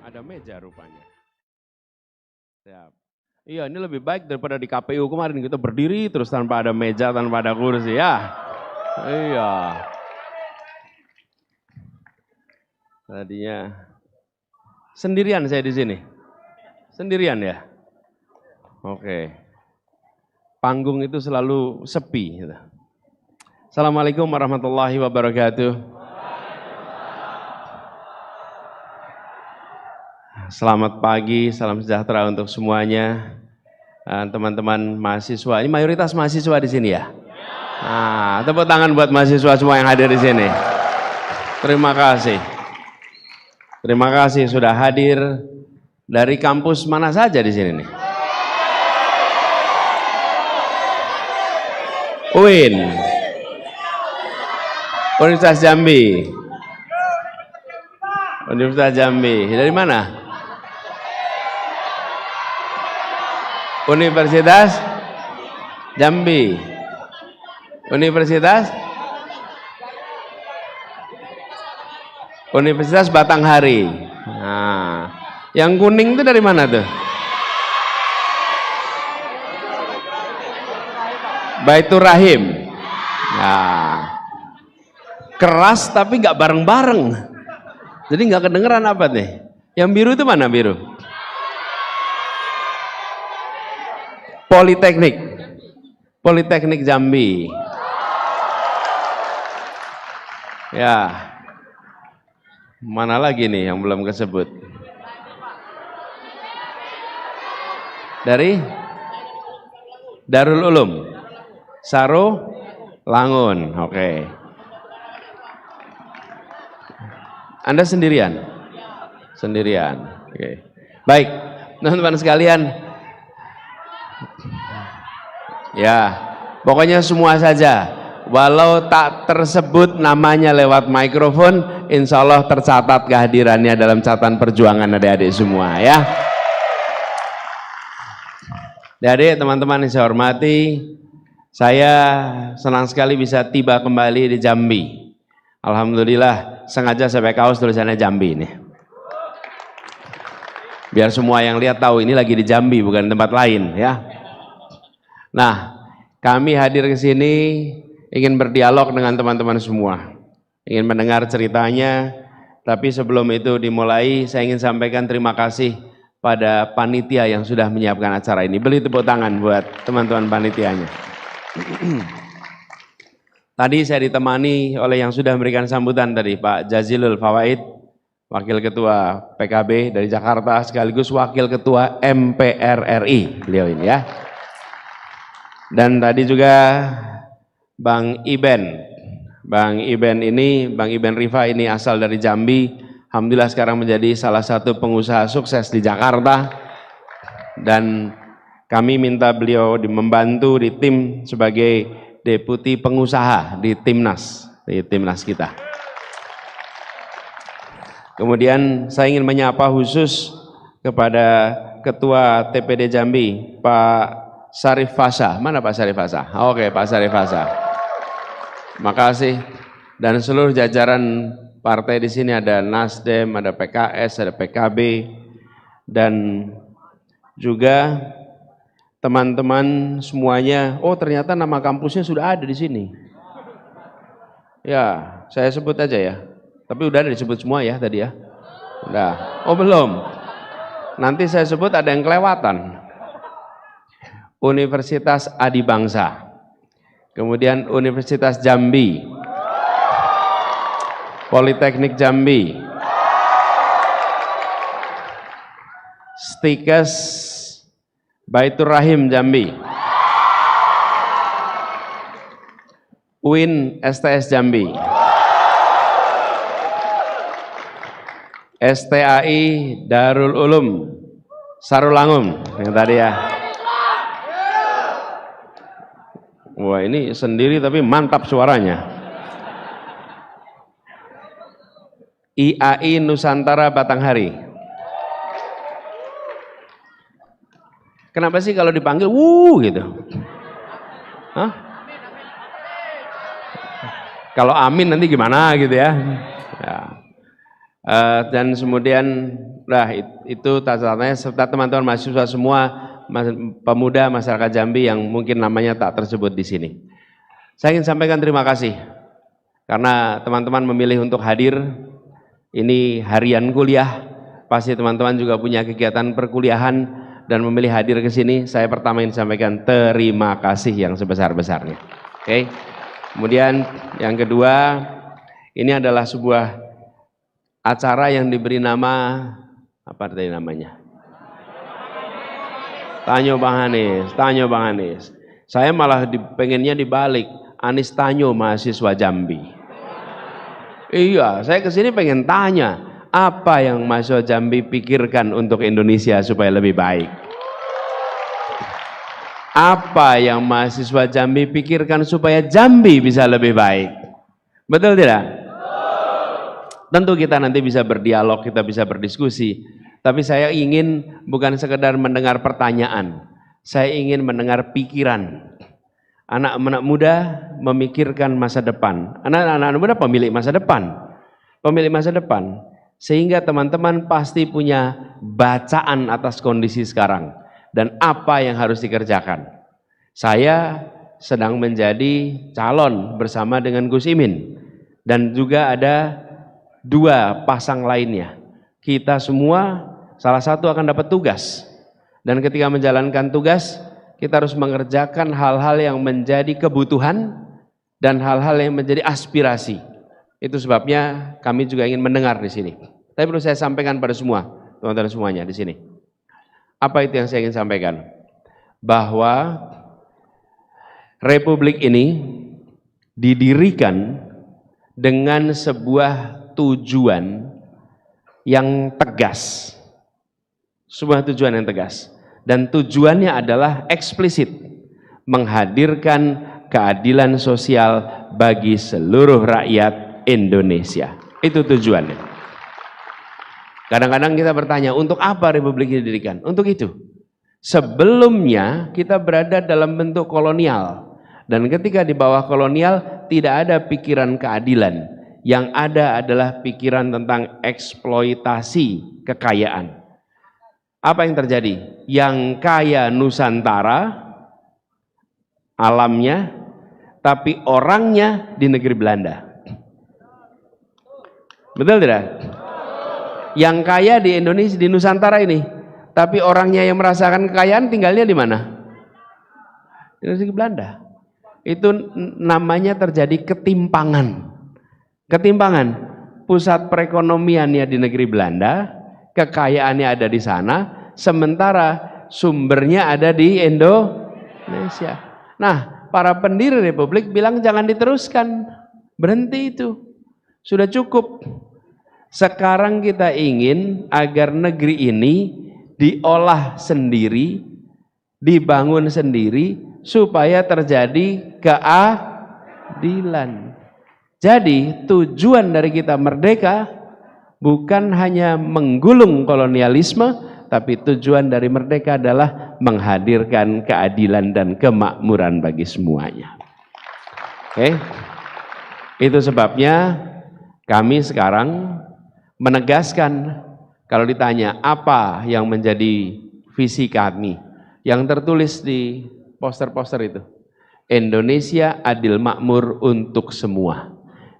Ada meja rupanya. Siap. Iya, ini lebih baik daripada di KPU kemarin kita berdiri terus tanpa ada meja, tanpa ada kursi ya. Iya. Tadinya sendirian saya di sini. Sendirian ya. Oke. Panggung itu selalu sepi. Assalamualaikum warahmatullahi wabarakatuh. Selamat pagi, salam sejahtera untuk semuanya, teman-teman mahasiswa. Ini mayoritas mahasiswa di sini ya. Nah, tepuk tangan buat mahasiswa semua yang hadir di sini. Terima kasih. Terima kasih sudah hadir dari kampus mana saja di sini nih. UIN, Universitas Jambi. Universitas Jambi. Dari mana? Universitas Jambi. Universitas Batanghari. Nah, yang kuning itu dari mana tuh? Baitur Rahim. Nah, keras tapi nggak bareng-bareng. Jadi nggak kedengeran apa nih? Yang biru itu mana biru? Politeknik Jambi. Ya, mana lagi nih yang belum kesebut? Dari Darul Ulum, Saro Langun. Oke. Anda sendirian? Sendirian. Oke. Baik, teman-teman sekalian. Ya, pokoknya semua saja. Walau tak tersebut namanya lewat mikrofon, insya Allah tercatat kehadirannya dalam catatan perjuangan adik-adik semua ya. Adik-adik, teman-teman yang saya hormati, saya senang sekali bisa tiba kembali di Jambi. Alhamdulillah, sengaja saya pakai kaos tulisannya Jambi ini. Biar semua yang lihat tahu ini lagi di Jambi, bukan tempat lain ya. Nah, kami hadir ke sini ingin berdialog dengan teman-teman semua, ingin mendengar ceritanya. Tapi sebelum itu dimulai, saya ingin sampaikan terima kasih pada panitia yang sudah menyiapkan acara ini. Beri tepuk tangan buat teman-teman panitianya. Tadi saya ditemani oleh yang sudah memberikan sambutan tadi, Pak Jazilul Fawaid, Wakil Ketua PKB dari Jakarta, sekaligus Wakil Ketua MPR RI, beliau ini ya. Dan tadi juga Bang Iben ini, Bang Iben Rifa ini asal dari Jambi, alhamdulillah sekarang menjadi salah satu pengusaha sukses di Jakarta. Dan kami minta beliau membantu di tim sebagai deputi pengusaha di timnas kita. Kemudian saya ingin menyapa khusus kepada Ketua TPD Jambi, Pak Syarif Fasha. Mana Pak Syarif Fasha? Oke, Pak Syarif Fasha. Makasih. Dan seluruh jajaran partai di sini, ada Nasdem, ada PKS, ada PKB, dan juga teman-teman semuanya. Oh, ternyata nama kampusnya sudah ada di sini. Ya, saya sebut aja ya. Tapi udah ada disebut semua ya tadi ya. Udah. Oh, belum. Nanti saya sebut ada yang kelewatan. Universitas Adibangsa, kemudian Universitas Jambi, Politeknik Jambi, Stikes Baitur Rahim Jambi, UIN STS Jambi, STAI Darul Ulum Sarulangun yang tadi ya. Wah, ini sendiri tapi mantap suaranya. IAI Nusantara Batanghari. Kenapa sih kalau dipanggil gitu? Hah? Kalau amin nanti gimana gitu ya? Ya. Dan kemudian itu tata-tatanya serta teman-teman mahasiswa semua, pemuda masyarakat Jambi yang mungkin namanya tak tersebut di sini. Saya ingin sampaikan terima kasih karena teman-teman memilih untuk hadir. Ini harian kuliah, pasti teman-teman juga punya kegiatan perkuliahan dan memilih hadir ke sini. Saya pertama ingin sampaikan terima kasih yang sebesar-besarnya. Oke. Kemudian yang kedua, ini adalah sebuah acara yang diberi nama, apa tadi namanya? Tanyo Bang Anies. Saya malah pengennya dibalik, Anies Tanyo mahasiswa Jambi. Iya, saya kesini pengen tanya, apa yang mahasiswa Jambi pikirkan untuk Indonesia supaya lebih baik? Apa yang mahasiswa Jambi pikirkan supaya Jambi bisa lebih baik? Betul tidak? Tentu kita nanti bisa berdialog, kita bisa berdiskusi. Tapi saya ingin bukan sekedar mendengar pertanyaan. Saya ingin mendengar pikiran. Anak-anak muda memikirkan masa depan. Anak-anak muda pemilik masa depan. Pemilik masa depan. Sehingga teman-teman pasti punya bacaan atas kondisi sekarang. Dan apa yang harus dikerjakan. Saya sedang menjadi calon bersama dengan Gus Imin. Dan juga ada 2 pasang lainnya. Kita semua salah satu akan dapat tugas. Dan ketika menjalankan tugas, kita harus mengerjakan hal-hal yang menjadi kebutuhan dan hal-hal yang menjadi aspirasi. Itu sebabnya kami juga ingin mendengar di sini. Tapi perlu saya sampaikan pada semua, teman-teman semuanya di sini. Apa itu yang saya ingin sampaikan? Bahwa Republik ini didirikan dengan sebuah tujuan yang tegas. Sebuah tujuan yang tegas. Dan tujuannya adalah eksplisit. Menghadirkan keadilan sosial bagi seluruh rakyat Indonesia. Itu tujuannya. Kadang-kadang kita bertanya, untuk apa Republik ini didirikan? Untuk itu. Sebelumnya kita berada dalam bentuk kolonial. Dan ketika di bawah kolonial tidak ada pikiran keadilan. Yang ada adalah pikiran tentang eksploitasi kekayaan. Apa yang terjadi? Yang kaya Nusantara, alamnya, tapi orangnya di negeri Belanda. Betul tidak? Yang kaya di Indonesia, di Nusantara ini, tapi orangnya yang merasakan kekayaan tinggalnya di mana? Di negeri Belanda. Itu namanya terjadi ketimpangan. Ketimpangan, pusat perekonomiannya di negeri Belanda, kekayaannya ada di sana, sementara sumbernya ada di Indonesia. Nah, para pendiri Republik bilang jangan diteruskan, berhenti itu, sudah cukup. Sekarang kita ingin agar negeri ini diolah sendiri, dibangun sendiri, supaya terjadi keadilan. Jadi tujuan dari kita merdeka bukan hanya menggulung kolonialisme, tapi tujuan dari merdeka adalah menghadirkan keadilan dan kemakmuran bagi semuanya. Oke? Itu sebabnya kami sekarang menegaskan, kalau ditanya apa yang menjadi visi kami, yang tertulis di poster-poster itu, Indonesia adil makmur untuk semua.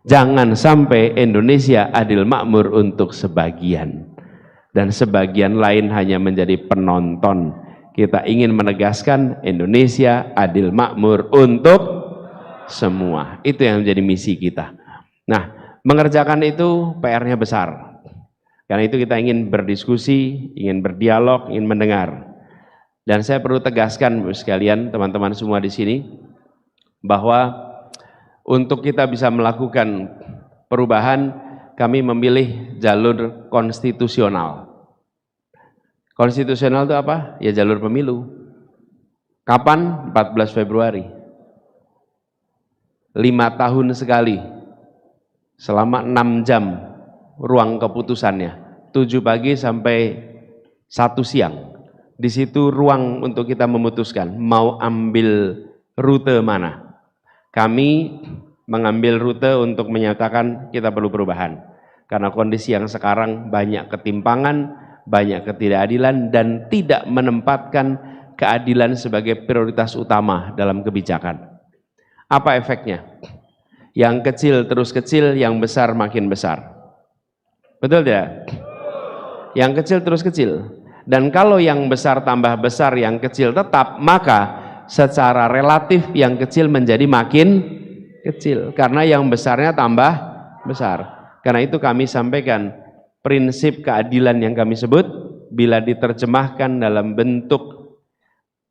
Jangan sampai Indonesia adil makmur untuk sebagian. Dan sebagian lain hanya menjadi penonton. Kita ingin menegaskan Indonesia adil makmur untuk semua. Itu yang menjadi misi kita. Nah, mengerjakan itu PR-nya besar. Karena itu kita ingin berdiskusi, ingin berdialog, ingin mendengar. Dan saya perlu tegaskan sekalian teman-teman semua di sini, bahwa untuk kita bisa melakukan perubahan, kami memilih jalur konstitusional. Konstitusional itu apa? Ya jalur pemilu. Kapan? 14 Februari. 5 tahun sekali. Selama 6 jam ruang keputusannya. 7 pagi sampai 1 siang. Di situ ruang untuk kita memutuskan mau ambil rute mana. Kami mengambil rute untuk menyatakan kita perlu perubahan. Karena kondisi yang sekarang banyak ketimpangan, banyak ketidakadilan, dan tidak menempatkan keadilan sebagai prioritas utama dalam kebijakan. Apa efeknya? Yang kecil terus kecil, yang besar makin besar. Betul tidak? Yang kecil terus kecil. Dan kalau yang besar tambah besar, yang kecil tetap, maka secara relatif yang kecil menjadi makin kecil. Karena yang besarnya tambah besar. Karena itu kami sampaikan prinsip keadilan yang kami sebut, bila diterjemahkan dalam bentuk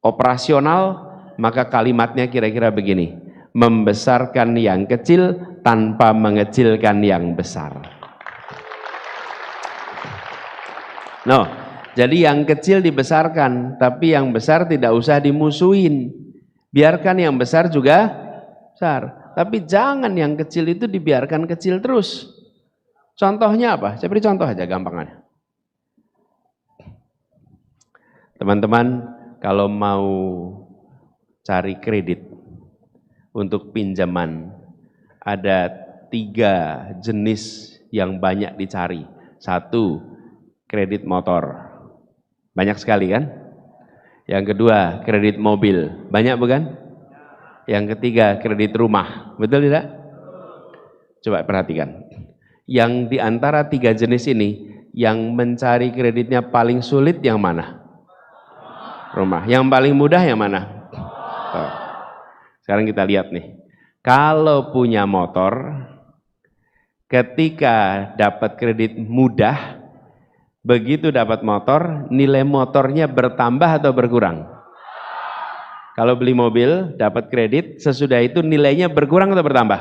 operasional, maka kalimatnya kira-kira begini: membesarkan yang kecil tanpa mengecilkan yang besar. No. Jadi yang kecil dibesarkan, tapi yang besar tidak usah dimusuhin. Biarkan yang besar juga besar. Tapi jangan yang kecil itu dibiarkan kecil terus. Contohnya apa? Saya beri contoh aja gampangannya. Teman-teman, kalau mau cari kredit untuk pinjaman, ada 3 jenis yang banyak dicari. 1, kredit motor. Banyak sekali kan? Yang kedua, kredit mobil. Banyak bukan? Yang ketiga, kredit rumah. Betul tidak? Coba perhatikan. Yang di antara 3 jenis ini, yang mencari kreditnya paling sulit yang mana? Rumah. Yang paling mudah yang mana? Oh. Sekarang kita lihat nih. Kalau punya motor, ketika dapat kredit mudah, begitu dapat motor, nilai motornya bertambah atau berkurang? Kalau beli mobil, dapat kredit, sesudah itu nilainya berkurang atau bertambah?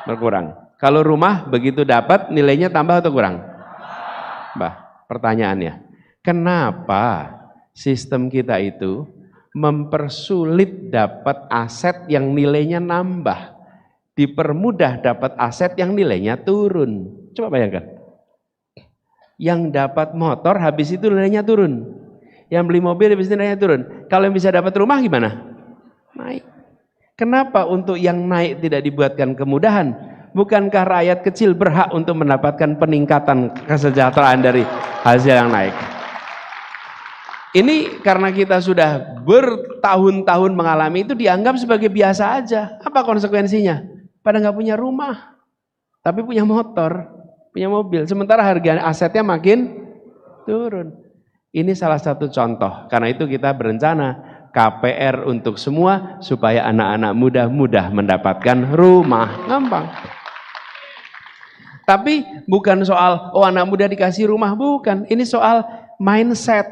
Berkurang. Kalau rumah, begitu dapat, nilainya tambah atau kurang? Bah, pertanyaannya, kenapa sistem kita itu mempersulit dapat aset yang nilainya nambah, dipermudah dapat aset yang nilainya turun? Coba bayangkan. Yang dapat motor habis itu nilainya turun, yang beli mobil habis itu nilainya turun. Kalau yang bisa dapat rumah gimana? Naik. Kenapa untuk yang naik tidak dibuatkan kemudahan? Bukankah rakyat kecil berhak untuk mendapatkan peningkatan kesejahteraan dari hasil yang naik? Ini karena kita sudah bertahun-tahun mengalami itu, dianggap sebagai biasa aja. Apa konsekuensinya? Pada nggak punya rumah, tapi punya motor, punya mobil, sementara harga asetnya makin turun. Ini salah satu contoh. Karena itu kita berencana KPR untuk semua, supaya anak-anak muda mendapatkan rumah. Gampang. Tapi bukan soal, oh anak muda dikasih rumah, bukan. Ini soal mindset.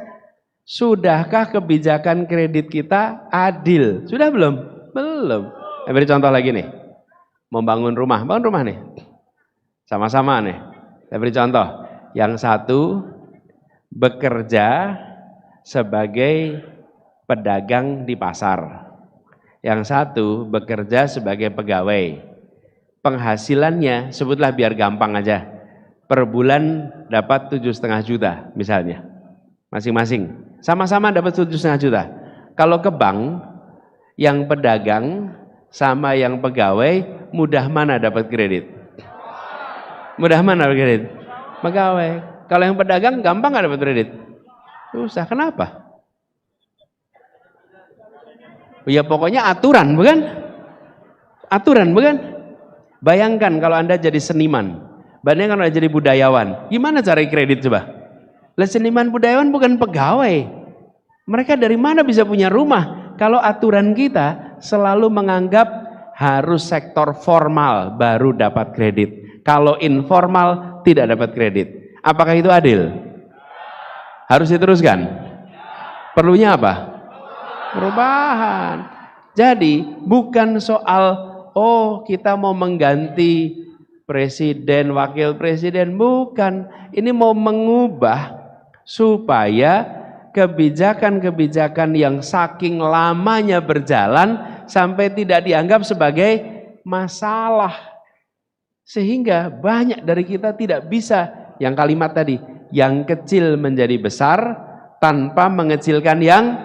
Sudahkah kebijakan kredit kita adil? Sudah belum? Belum. Saya beri contoh lagi nih. Membangun rumah, bangun rumah nih. Sama-sama nih. Saya beri contoh, yang satu bekerja sebagai pedagang di pasar, yang satu bekerja sebagai pegawai. Penghasilannya, sebutlah biar gampang aja, per bulan dapat 7,5 juta misalnya, masing-masing. Sama-sama dapat 7,5 juta. Kalau ke bank, yang pedagang sama yang pegawai, mudah mana dapat kredit? Mudah mana dapat kredit? Pegawai. Kalau yang pedagang gampang nggak dapat kredit? Susah. Kenapa? Ya pokoknya aturan, bukan? Aturan, bukan? Bayangkan kalau Anda jadi seniman, bayangkan kalau Anda jadi budayawan, gimana cari kredit coba? Lah seniman budayawan bukan pegawai. Mereka dari mana bisa punya rumah? Kalau aturan kita selalu menganggap harus sektor formal baru dapat kredit. Kalau informal tidak dapat kredit. Apakah itu adil? Harus diteruskan? Perlunya apa? Perubahan. Jadi bukan soal, oh kita mau mengganti presiden, wakil presiden, bukan. Ini mau mengubah supaya kebijakan-kebijakan yang saking lamanya berjalan sampai tidak dianggap sebagai masalah. Sehingga banyak dari kita tidak bisa, yang kalimat tadi, yang kecil menjadi besar tanpa mengecilkan yang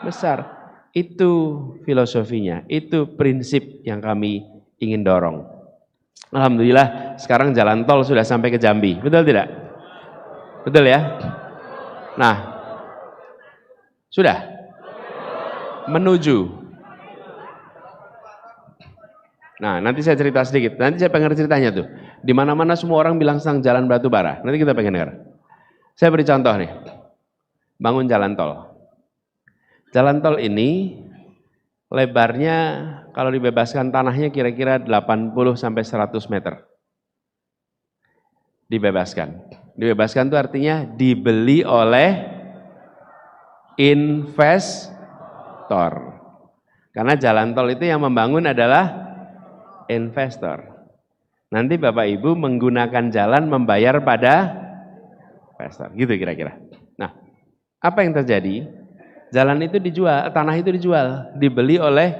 besar. Itu filosofinya, itu prinsip yang kami ingin dorong. Alhamdulillah sekarang jalan tol sudah sampai ke Jambi, betul tidak? Betul ya? Nah, sudah menuju. Nah, nanti saya cerita sedikit. Nanti saya pengen ceritanya tuh. Di mana-mana semua orang bilang tentang jalan batu bara. Nanti kita pengen dengar. Saya beri contoh nih. Bangun jalan tol. Jalan tol ini lebarnya kalau dibebaskan tanahnya kira-kira 80 sampai 100 meter. Dibebaskan. Dibebaskan itu artinya dibeli oleh investor. Karena jalan tol itu yang membangun adalah investor. Nanti Bapak Ibu menggunakan jalan membayar pada investor. Gitu kira-kira. Nah, apa yang terjadi? Jalan itu dijual, tanah itu dijual, dibeli oleh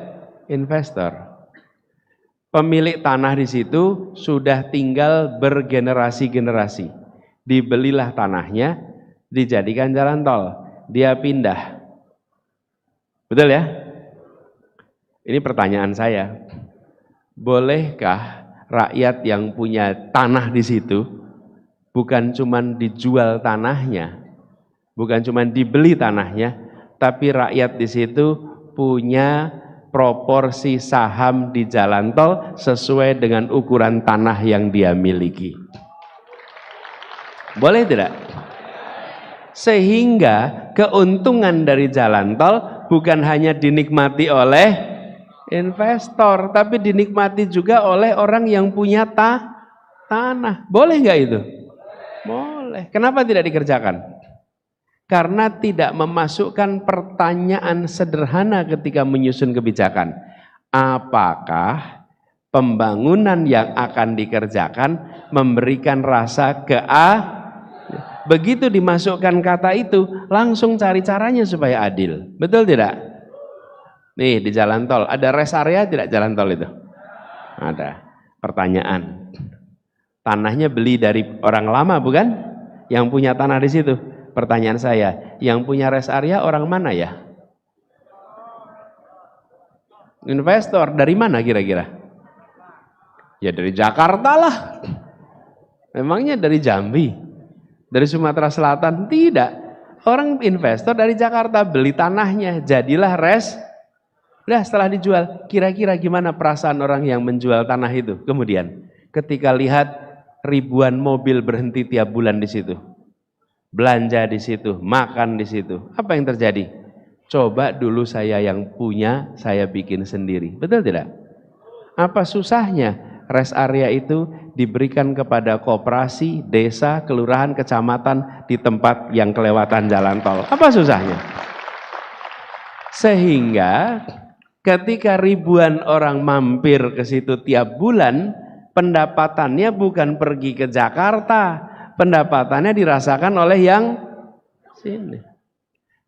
investor. Pemilik tanah di situ sudah tinggal bergenerasi-generasi. Dibelilah tanahnya, dijadikan jalan tol. Dia pindah. Betul ya? Ini pertanyaan saya. Bolehkah rakyat yang punya tanah di situ bukan cuma dijual tanahnya, bukan cuma dibeli tanahnya, tapi rakyat di situ punya proporsi saham di jalan tol sesuai dengan ukuran tanah yang dia miliki. Boleh tidak? Sehingga keuntungan dari jalan tol bukan hanya dinikmati oleh investor, tapi dinikmati juga oleh orang yang punya tanah. Boleh nggak itu? Boleh. Kenapa tidak dikerjakan? Karena tidak memasukkan pertanyaan sederhana ketika menyusun kebijakan. Apakah pembangunan yang akan dikerjakan memberikan rasa begitu dimasukkan kata itu, langsung cari caranya supaya adil. Betul tidak? Nih di jalan tol, ada rest area tidak jalan tol itu? Ada. Pertanyaan. Tanahnya beli dari orang lama bukan? Yang punya tanah di situ. Pertanyaan saya, yang punya rest area orang mana ya? Investor, dari mana kira-kira? Ya dari Jakarta lah. Memangnya dari Jambi? Dari Sumatera Selatan? Tidak. Orang investor dari Jakarta beli tanahnya, jadilah rest. Udah setelah dijual, kira-kira gimana perasaan orang yang menjual tanah itu? Kemudian ketika lihat ribuan mobil berhenti tiap bulan di situ. Belanja di situ, makan di situ. Apa yang terjadi? Coba dulu saya yang punya, saya bikin sendiri. Betul tidak? Apa susahnya rest area itu diberikan kepada koperasi, desa, kelurahan, kecamatan di tempat yang kelewatan jalan tol? Apa susahnya? Sehingga ketika ribuan orang mampir ke situ tiap bulan, pendapatannya bukan pergi ke Jakarta, pendapatannya dirasakan oleh yang sini.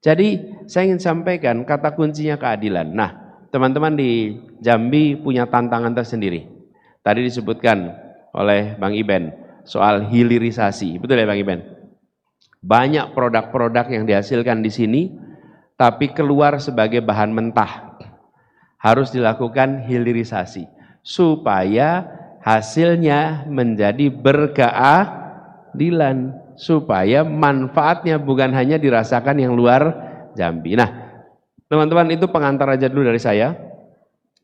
Jadi saya ingin sampaikan kata kuncinya keadilan. Nah, teman-teman di Jambi punya tantangan tersendiri. Tadi disebutkan oleh Bang Iben soal hilirisasi. Betul ya Bang Iben? Banyak produk-produk yang dihasilkan di sini tapi keluar sebagai bahan mentah. Harus dilakukan hilirisasi supaya hasilnya menjadi berkeadilan, supaya manfaatnya bukan hanya dirasakan yang luar Jambi. Nah, teman-teman, itu pengantar aja dulu dari saya.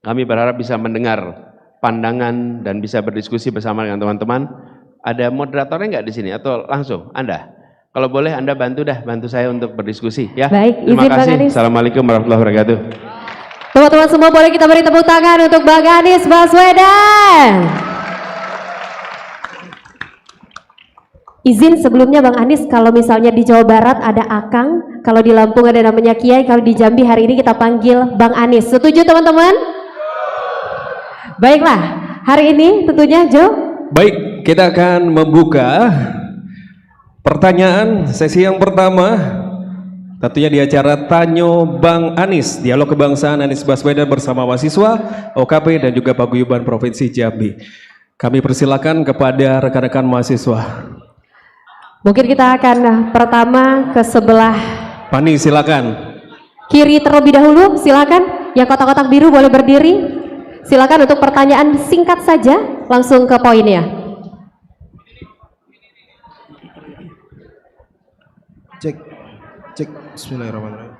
Kami berharap bisa mendengar pandangan dan bisa berdiskusi bersama dengan teman-teman. Ada moderatornya nggak di sini atau langsung Anda? Kalau boleh Anda bantu saya untuk berdiskusi ya. Baik, terima izin kasih. Bang Anies. Assalamualaikum warahmatullahi wabarakatuh. Teman-teman semua boleh kita beri tepuk tangan untuk Bang Anies Baswedan. Izin sebelumnya Bang Anies, kalau misalnya di Jawa Barat ada Akang, kalau di Lampung ada namanya Kiai, kalau di Jambi hari ini kita panggil Bang Anies. Setuju teman-teman? Baiklah, hari ini tentunya Jo, Baik, kita akan membuka pertanyaan sesi yang pertama. Tentunya di acara Tanyo Bang Anies, Dialog Kebangsaan Anies Baswedan bersama mahasiswa, OKP dan juga Paguyuban Provinsi Jambi. Kami persilakan kepada rekan-rekan mahasiswa. Mungkin kita akan pertama ke sebelah Pani, silakan. kiri terlebih dahulu, silakan. Yang kotak-kotak biru boleh berdiri. Silakan untuk pertanyaan singkat saja, langsung ke poinnya. Cek, cek. Bismillahirrahmanirrahim.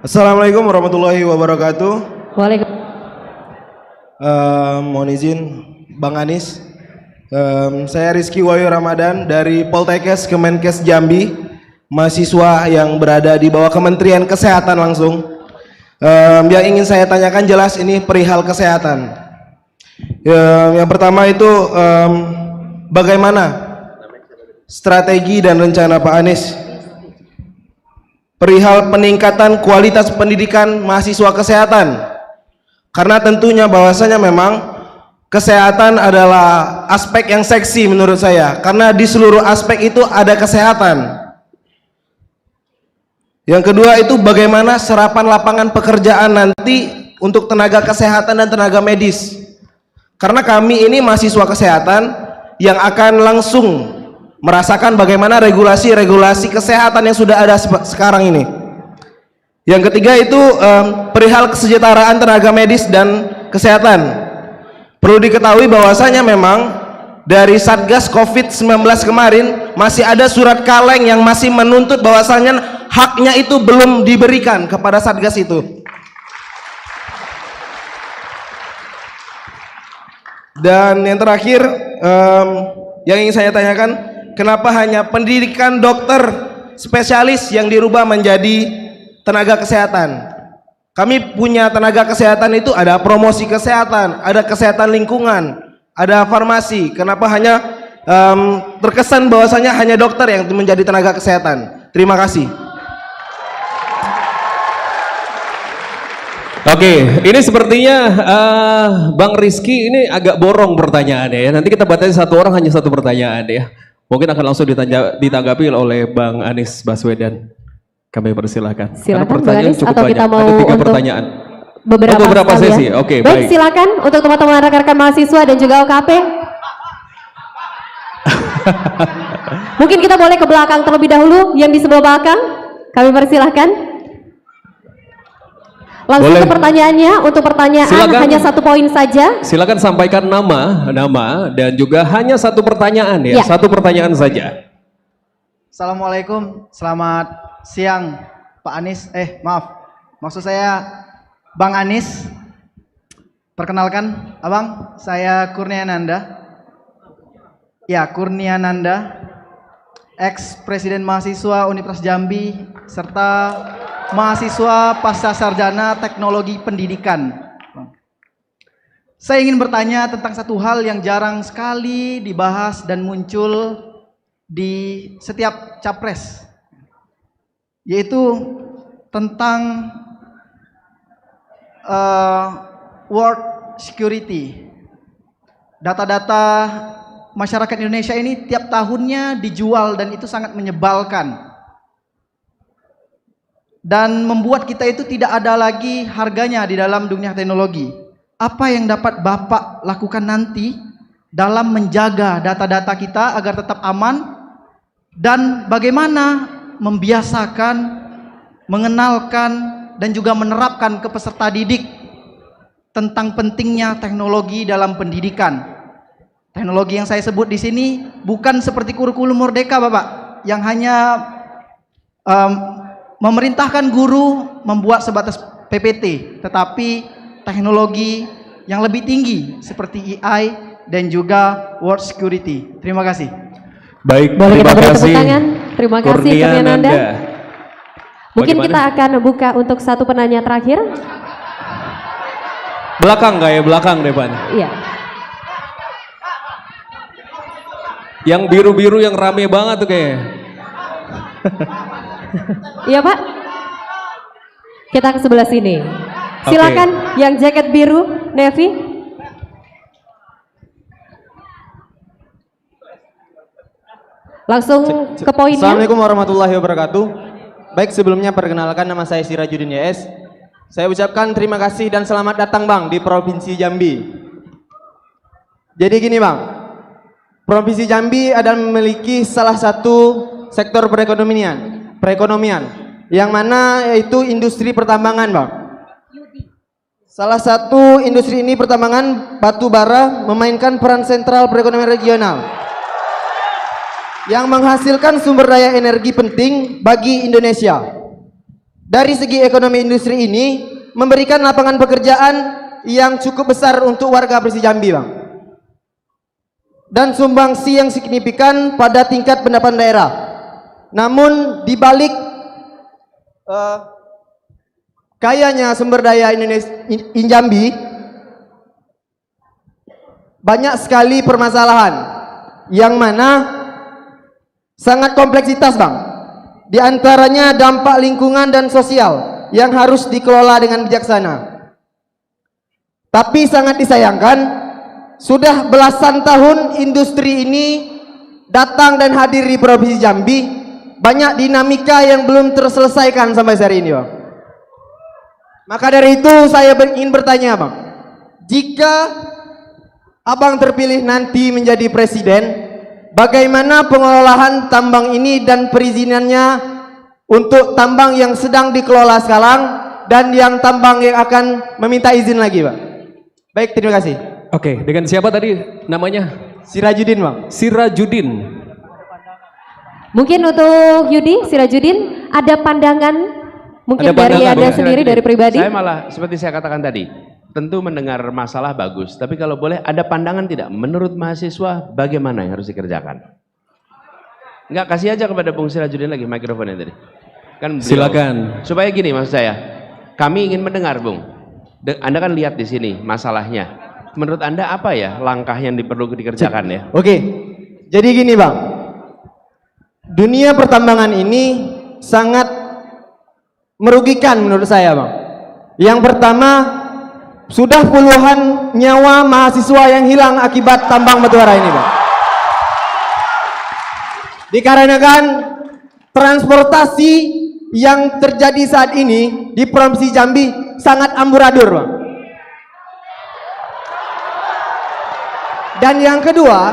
Assalamualaikum warahmatullahi wabarakatuh. Waalaikumsalam. Mohon izin, Bang Anies. Saya Rizky Wahyu Ramadan dari Poltekkes Kemenkes Jambi, mahasiswa yang berada di bawah Kementerian Kesehatan langsung. Yang ingin saya tanyakan jelas ini perihal kesehatan. Yang pertama itu bagaimana strategi dan rencana Pak Anies perihal peningkatan kualitas pendidikan mahasiswa kesehatan, karena tentunya bahwasanya memang kesehatan adalah aspek yang seksi menurut saya, karena di seluruh aspek itu ada kesehatan. Yang kedua itu bagaimana serapan lapangan pekerjaan nanti untuk tenaga kesehatan dan tenaga medis, karena kami ini mahasiswa kesehatan yang akan langsung merasakan bagaimana regulasi-regulasi kesehatan yang sudah ada sekarang ini. Yang ketiga itu perihal kesejahteraan tenaga medis dan kesehatan. Perlu diketahui bahwasanya memang dari Satgas COVID-19 kemarin masih ada surat kaleng yang masih menuntut bahwasanya haknya itu belum diberikan kepada Satgas itu. Dan yang terakhir yang ingin saya tanyakan, kenapa hanya pendidikan dokter spesialis yang dirubah menjadi tenaga kesehatan? Kami punya tenaga kesehatan itu ada promosi kesehatan, ada kesehatan lingkungan, ada farmasi. Kenapa hanya terkesan bahwasanya hanya dokter yang menjadi tenaga kesehatan? Terima kasih. Oke, ini sepertinya Bang Rizky ini agak borong pertanyaannya ya. Nanti kita batasi satu orang hanya satu pertanyaan ya. Mungkin akan langsung ditanggapi oleh Bang Anies Baswedan. Kami persilahkan. Silakan Bang Anies, atau kita mau ada 3 untuk pertanyaan. Beberapa sesi. Ya. Oke, baik. Silakan untuk teman-teman rekan-rekan mahasiswa dan juga OKP. Mungkin kita boleh ke belakang terlebih dahulu, yang di sebelah belakang. Kami persilahkan. Langsung Boleh. ke pertanyaannya. Untuk pertanyaan Silakan. hanya 1 poin saja. Silakan sampaikan nama dan juga hanya 1 pertanyaan ya. Ya. 1 pertanyaan saja. Assalamualaikum, selamat siang Pak Anies. Maksud saya Bang Anies. Perkenalkan, Abang, saya Kurniananda. Ya, Kurniananda, ex-presiden mahasiswa Universitas Jambi serta mahasiswa pasca sarjana teknologi pendidikan. Saya ingin bertanya tentang satu hal yang jarang sekali dibahas dan muncul di setiap capres, yaitu tentang world security. Data-data masyarakat Indonesia ini tiap tahunnya dijual dan itu sangat menyebalkan dan membuat kita itu tidak ada lagi harganya di dalam dunia teknologi. Apa yang dapat Bapak lakukan nanti dalam menjaga data-data kita agar tetap aman, dan bagaimana membiasakan, mengenalkan dan juga menerapkan ke peserta didik tentang pentingnya teknologi dalam pendidikan. Teknologi yang saya sebut di sini bukan seperti kurikulum Merdeka, Bapak, yang hanya memerintahkan guru membuat sebatas PPT, tetapi teknologi yang lebih tinggi seperti AI dan juga world security. Terima kasih. Baik, Boleh kita terima beri tepuk kasih. tangan. Terima kasih Kurniananda. Mungkin Bagaimana? kita akan buka untuk 1 penanya terakhir. Belakang kayak belakang deh, Pan. Iya. Yang biru-biru yang rame banget tuh kayaknya. Iya Pak. Kita ke sebelah sini. Silakan yang jaket biru, Nevi. Langsung ke poinnya. Assalamualaikum warahmatullahi wabarakatuh. Baik, sebelumnya perkenalkan, nama saya Sirajuddin YS. Saya ucapkan terima kasih dan selamat datang Bang di Provinsi Jambi. Jadi gini Bang, Provinsi Jambi adalah memiliki salah satu sektor perekonomian yang mana yaitu industri pertambangan Bang. Salah satu industri ini pertambangan batu bara memainkan peran sentral perekonomian regional yang menghasilkan sumber daya energi penting bagi Indonesia. Dari segi ekonomi industri ini memberikan lapangan pekerjaan yang cukup besar untuk warga Provinsi Jambi Bang. Dan sumbangsi yang signifikan pada tingkat pendapatan daerah. Namun di balik kayanya sumber daya Indonesia Jambi, banyak sekali permasalahan yang mana sangat kompleksitas Bang. Di antaranya dampak lingkungan dan sosial yang harus dikelola dengan bijaksana. Tapi sangat disayangkan, sudah belasan tahun industri ini datang dan hadir di Provinsi Jambi, banyak dinamika yang belum terselesaikan sampai hari ini Bang. Maka dari itu saya ingin bertanya Bang, jika Abang terpilih nanti menjadi presiden, bagaimana pengelolaan tambang ini dan perizinannya untuk tambang yang sedang dikelola sekarang dan yang tambang yang akan meminta izin lagi Pak? Baik, terima kasih. Oke, dengan siapa tadi namanya? Sirajuddin Bang. Sirajuddin. Mungkin untuk Yudi, Sirajuddin, ada pandangan mungkin Ada dari pandangan, Anda Bang. sendiri, dari pribadi? Saya malah seperti saya katakan tadi, tentu mendengar masalah bagus, tapi kalau boleh ada pandangan tidak? Menurut mahasiswa bagaimana yang harus dikerjakan? Enggak, kasih aja kepada Bung Sirajuddin lagi mikrofonnya tadi. Kan beliau, Silakan. supaya gini maksud saya, kami ingin mendengar Bung. Anda kan lihat di sini masalahnya. Menurut Anda apa ya langkah yang perlu dikerjakan ya? Oke, jadi gini Bang, dunia pertambangan ini sangat merugikan menurut saya Bang. Yang pertama, sudah puluhan nyawa mahasiswa yang hilang akibat tambang batubara ini Bang. Dikarenakan transportasi yang terjadi saat ini di Provinsi Jambi sangat amburadul Bang. Dan yang kedua,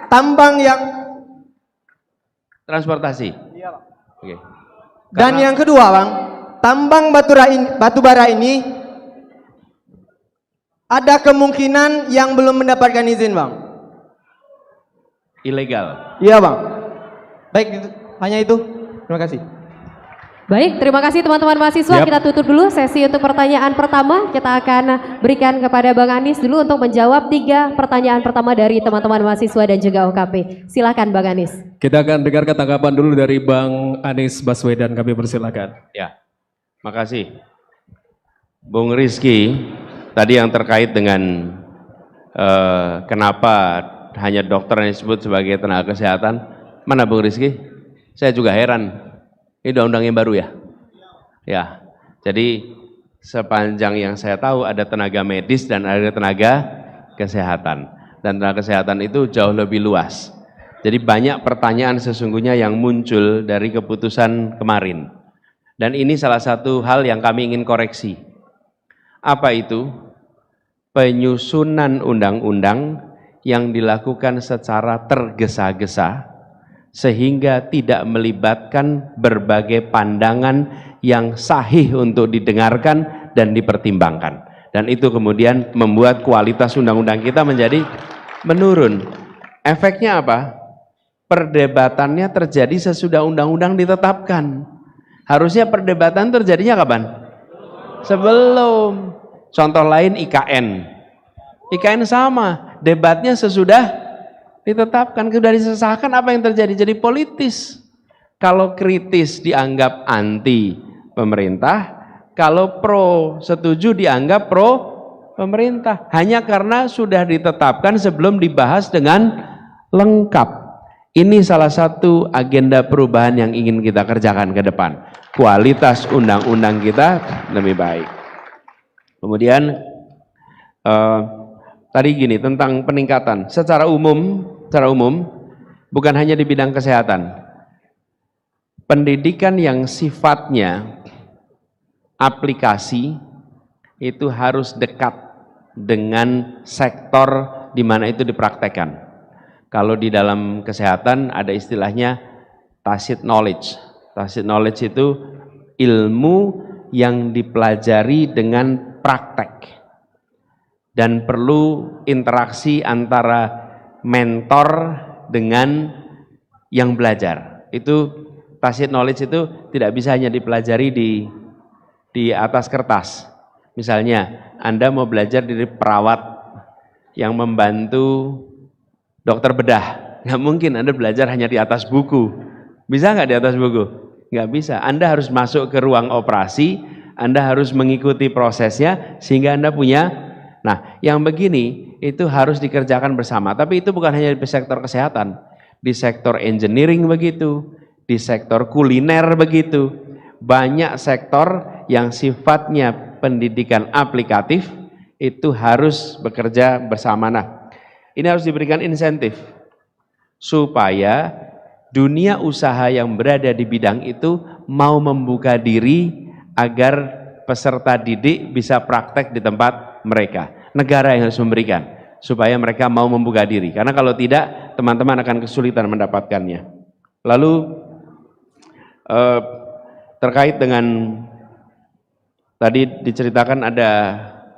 tambang yang Transportasi. Oke. dan yang kedua Bang, tambang batubara ini ada kemungkinan yang belum mendapatkan izin Bang. Ilegal. Iya Bang. Baik, hanya itu. Terima kasih. Baik, terima kasih teman-teman mahasiswa. Yap. Kita tutup dulu sesi untuk pertanyaan pertama. Kita akan berikan kepada Bang Anies dulu untuk menjawab 3 pertanyaan pertama dari teman-teman mahasiswa dan juga OKP. Silakan Bang Anies. Kita akan dengarkan tanggapan dulu dari Bang Anies Baswedan. Kami persilakan. Ya. Makasih. Bung Rizky, tadi yang terkait dengan kenapa hanya dokter yang disebut sebagai tenaga kesehatan. Mana Bung Rizky? Saya juga heran. Ini undang-undang yang baru ya? Ya. Jadi sepanjang yang saya tahu ada tenaga medis dan ada tenaga kesehatan. Dan tenaga kesehatan itu jauh lebih luas. Jadi banyak pertanyaan sesungguhnya yang muncul dari keputusan kemarin. Dan ini salah satu hal yang kami ingin koreksi. Apa itu? Penyusunan undang-undang yang dilakukan secara tergesa-gesa sehingga tidak melibatkan berbagai pandangan yang sahih untuk didengarkan dan dipertimbangkan. Dan itu kemudian membuat kualitas undang-undang kita menjadi menurun. Efeknya apa? Perdebatannya terjadi sesudah undang-undang ditetapkan. Harusnya perdebatan terjadinya kapan? Sebelum. Contoh lain IKN. IKN sama, debatnya sesudah ditetapkan, sudah disesahkan, apa yang terjadi? Jadi politis. Kalau kritis dianggap anti pemerintah, kalau pro setuju dianggap pro pemerintah. Hanya karena sudah ditetapkan sebelum dibahas dengan lengkap. Ini salah satu agenda perubahan yang ingin kita kerjakan ke depan. Kualitas undang-undang kita lebih baik. Kemudian tadi gini tentang peningkatan secara umum bukan hanya di bidang kesehatan. Pendidikan yang sifatnya aplikasi itu harus dekat dengan sektor di mana itu dipraktekkan. Kalau di dalam kesehatan ada istilahnya tacit knowledge. Tacit knowledge itu ilmu yang dipelajari dengan praktek dan perlu interaksi antara mentor dengan yang belajar. Itu tacit knowledge itu tidak bisa hanya dipelajari di atas kertas. Misalnya Anda mau belajar dari perawat yang membantu dokter bedah, nggak mungkin Anda belajar hanya di atas buku. Bisa nggak di atas buku? Nggak bisa. Anda harus masuk ke ruang operasi, Anda harus mengikuti prosesnya sehingga Anda punya. Nah, yang begini itu harus dikerjakan bersama. Tapi itu bukan hanya di sektor kesehatan, di sektor engineering begitu, di sektor kuliner begitu. Banyak sektor yang sifatnya pendidikan aplikatif itu harus bekerja bersama. Nah, ini harus diberikan insentif supaya dunia usaha yang berada di bidang itu mau membuka diri agar peserta didik bisa praktek di tempat mereka. Negara yang harus memberikan supaya mereka mau membuka diri. Karena kalau tidak, teman-teman akan kesulitan mendapatkannya. Lalu terkait dengan tadi diceritakan ada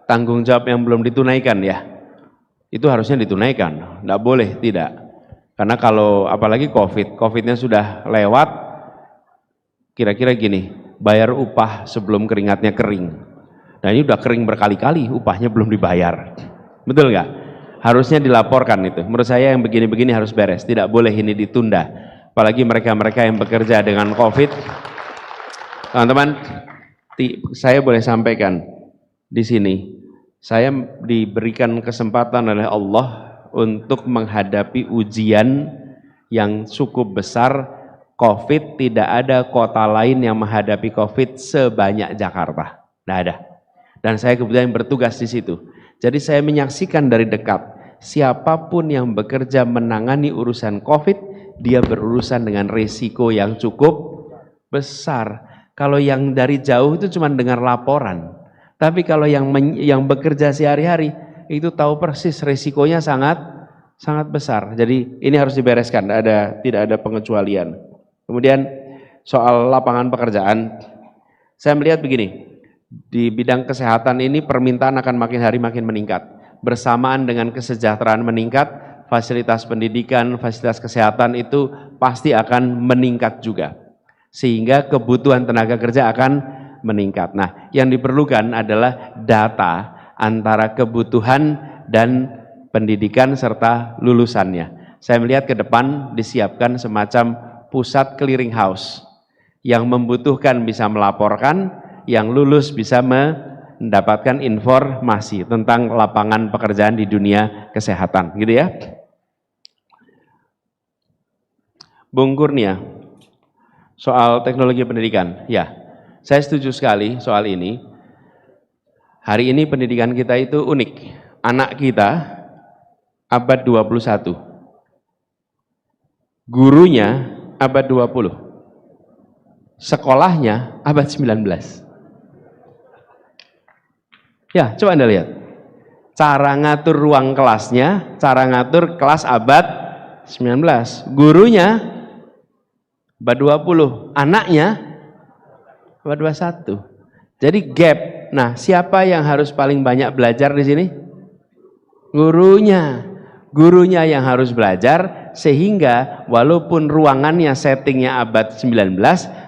tanggung jawab yang belum ditunaikan ya. Itu harusnya ditunaikan, tidak boleh tidak. Karena kalau apalagi COVID-nya sudah lewat, kira-kira gini, bayar upah sebelum keringatnya kering. Nah ini udah kering berkali-kali, upahnya belum dibayar. Betul nggak? Harusnya dilaporkan itu. Menurut saya yang begini-begini harus beres, tidak boleh ini ditunda. Apalagi mereka-mereka yang bekerja dengan COVID. Teman-teman, saya boleh sampaikan di sini, saya diberikan kesempatan oleh Allah untuk menghadapi ujian yang cukup besar. COVID, tidak ada kota lain yang menghadapi COVID sebanyak Jakarta, tidak ada. Dan saya kebetulan bertugas di situ. Jadi saya menyaksikan dari dekat, siapapun yang bekerja menangani urusan COVID, dia berurusan dengan risiko yang cukup besar. Kalau yang dari jauh itu cuma dengar laporan. Tapi kalau yang bekerja sehari-hari itu tahu persis risikonya sangat besar. Jadi ini harus dibereskan, tidak ada pengecualian. Kemudian soal lapangan pekerjaan, saya melihat begini, di bidang kesehatan ini permintaan akan makin hari makin meningkat. Bersamaan dengan kesejahteraan meningkat, fasilitas pendidikan, fasilitas kesehatan itu pasti akan meningkat juga. Sehingga kebutuhan tenaga kerja akan meningkat. Nah, yang diperlukan adalah data antara kebutuhan dan pendidikan serta lulusannya. Saya melihat ke depan disiapkan semacam pusat clearing house yang membutuhkan bisa melaporkan, yang lulus bisa mendapatkan informasi tentang lapangan pekerjaan di dunia kesehatan, gitu ya. Bung Kurnia, soal teknologi pendidikan, ya. Saya setuju sekali soal ini. Hari ini pendidikan kita itu unik. Anak kita abad 21. Gurunya abad 20. Sekolahnya abad 19. Ya, coba Anda lihat. Cara ngatur ruang kelasnya, cara ngatur kelas abad 19. Gurunya abad 20. Anaknya abad 21. Jadi gap. Nah, siapa yang harus paling banyak belajar di sini? Gurunya. Gurunya yang harus belajar sehingga walaupun ruangannya settingnya abad 19,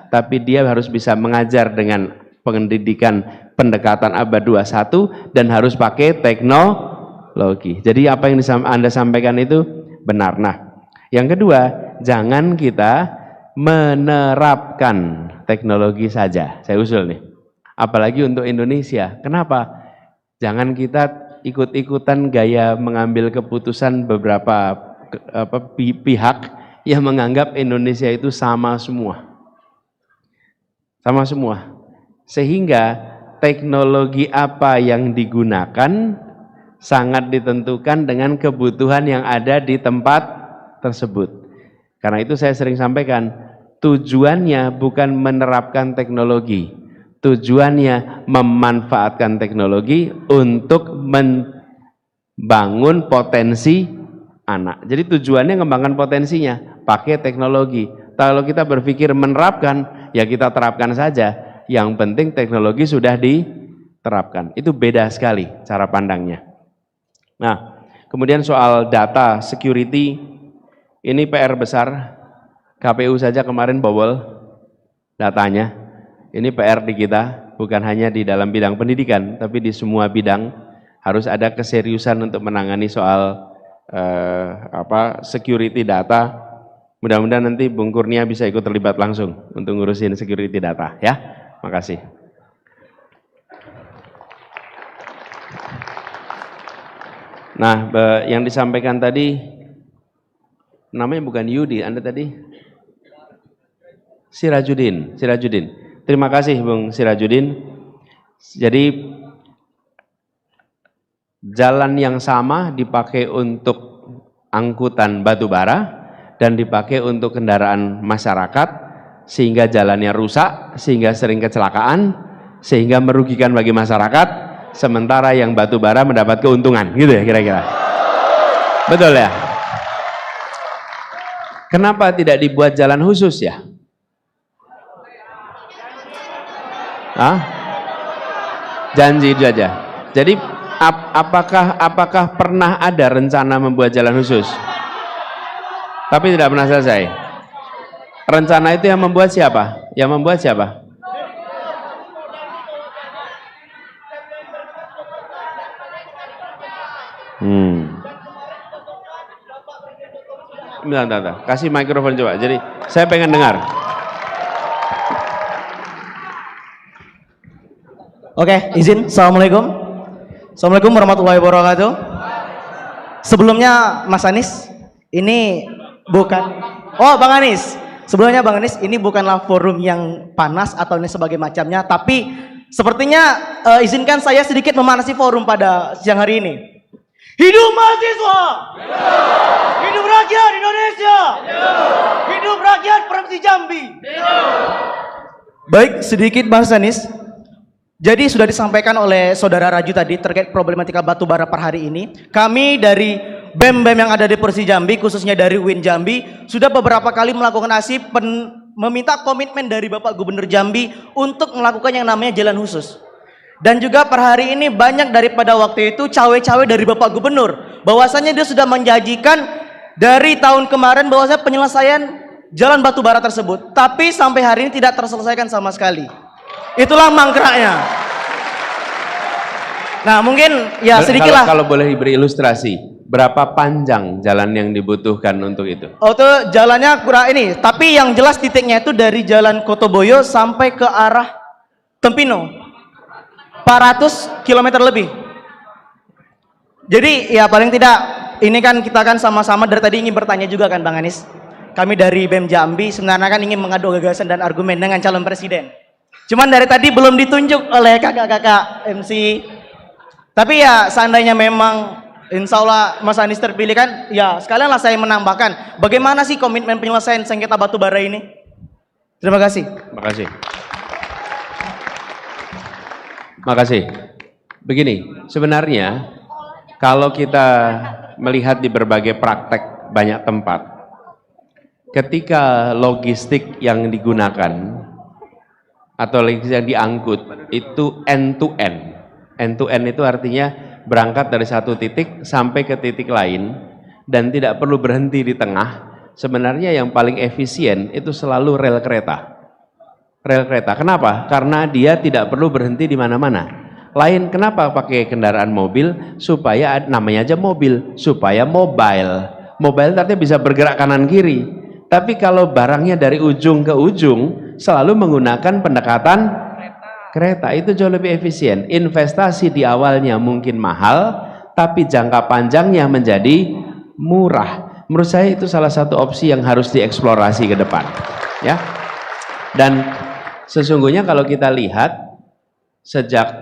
tapi dia harus bisa mengajar dengan pendidikan pendekatan abad 21 dan harus pakai teknologi. Jadi apa yang Anda sampaikan itu benar. Nah, yang kedua, jangan kita menerapkan teknologi saja. Saya usul nih. Apalagi untuk Indonesia. Kenapa? Jangan kita ikut-ikutan gaya mengambil keputusan beberapa pihak yang menganggap Indonesia itu sama semua. Sama semua. Sehingga teknologi apa yang digunakan sangat ditentukan dengan kebutuhan yang ada di tempat tersebut. Karena itu saya sering sampaikan, tujuannya bukan menerapkan teknologi, tujuannya memanfaatkan teknologi untuk membangun potensi anak. Jadi tujuannya mengembangkan potensinya, pakai teknologi. Kalau kita berpikir menerapkan, ya kita terapkan saja. Yang penting teknologi sudah diterapkan. Itu beda sekali cara pandangnya. Nah, kemudian soal data security, ini PR besar. KPU saja kemarin bobol datanya. Ini PR di kita, bukan hanya di dalam bidang pendidikan, tapi di semua bidang harus ada keseriusan untuk menangani soal security data. Mudah-mudahan nanti Bung Kurnia bisa ikut terlibat langsung untuk ngurusin security data, ya. Makasih. Nah, yang disampaikan tadi, namanya bukan Yudi, Anda tadi? Sirajudin. Terima kasih Bung Sirajudin. Jadi, jalan yang sama dipakai untuk angkutan batu bara, dan dipakai untuk kendaraan masyarakat, sehingga jalannya rusak, sehingga sering kecelakaan, sehingga merugikan bagi masyarakat, sementara yang batu bara mendapat keuntungan, gitu ya kira-kira. Betul ya? Kenapa tidak dibuat jalan khusus ya? Hah? Janji itu aja. Jadi apakah pernah ada rencana membuat jalan khusus? Tapi tidak pernah selesai. Rencana itu yang membuat siapa? Yang membuat siapa? Bentar. Kasih mikrofon coba. Jadi saya pengen dengar. Oke, izin. Assalamualaikum. Assalamualaikum warahmatullahi wabarakatuh. Sebelumnya Mas Anies, ini bukan, Bang Anies. Sebelumnya Bang Anies, ini bukanlah forum yang panas atau ini sebagai macamnya, tapi sepertinya izinkan saya sedikit memanasi forum pada siang hari ini. Hidup mahasiswa! Hidup rakyat Indonesia! Hidup rakyat Provinsi Jambi! Baik, sedikit Mas Anies. Jadi sudah disampaikan oleh Saudara Raju tadi terkait problematika batubara per hari ini. Kami dari BEM-BEM yang ada di Provinsi Jambi, khususnya dari UIN Jambi, sudah beberapa kali melakukan aksi meminta komitmen dari Bapak Gubernur Jambi untuk melakukan yang namanya jalan khusus. Dan juga per hari ini banyak daripada waktu itu cawe-cawe dari Bapak Gubernur, bahwasanya dia sudah menjanjikan dari tahun kemarin bahwasanya penyelesaian jalan batubara tersebut, tapi sampai hari ini tidak terselesaikan sama sekali. Itulah mangkraknya. Nah mungkin ya sedikitlah. Kalau boleh diberi ilustrasi, berapa panjang jalan yang dibutuhkan untuk itu? Oh itu jalannya kurang ini, tapi yang jelas titiknya itu dari Jalan Kotoboyo sampai ke arah Tempino, 400 km lebih. Jadi ya paling tidak ini kan kita kan sama-sama dari tadi ingin bertanya juga kan Bang Anies. Kami dari BEM Jambi sebenarnya kan ingin mengadu gagasan dan argumen dengan calon presiden. Cuman dari tadi belum ditunjuk oleh kakak-kakak MC. Tapi ya seandainya memang insya Allah Mas Anies terpilih kan, ya sekalianlah saya menambahkan bagaimana sih komitmen penyelesaian sengketa batubara ini. Terima kasih. Makasih. Begini, sebenarnya kalau kita melihat di berbagai praktek banyak tempat, ketika logistik yang digunakan atau yang diangkut itu end to end. End to end itu artinya berangkat dari satu titik sampai ke titik lain dan tidak perlu berhenti di tengah. Sebenarnya yang paling efisien itu selalu rel kereta. Rel kereta. Kenapa? Karena dia tidak perlu berhenti di mana-mana. Lain kenapa pakai kendaraan mobil? Supaya namanya aja mobil, supaya mobile. Mobile artinya bisa bergerak kanan kiri. Tapi kalau barangnya dari ujung ke ujung selalu menggunakan pendekatan kereta, itu jauh lebih efisien. Investasi di awalnya mungkin mahal, tapi jangka panjangnya menjadi murah. Menurut saya itu salah satu opsi yang harus dieksplorasi ke depan, ya. Dan sesungguhnya kalau kita lihat sejak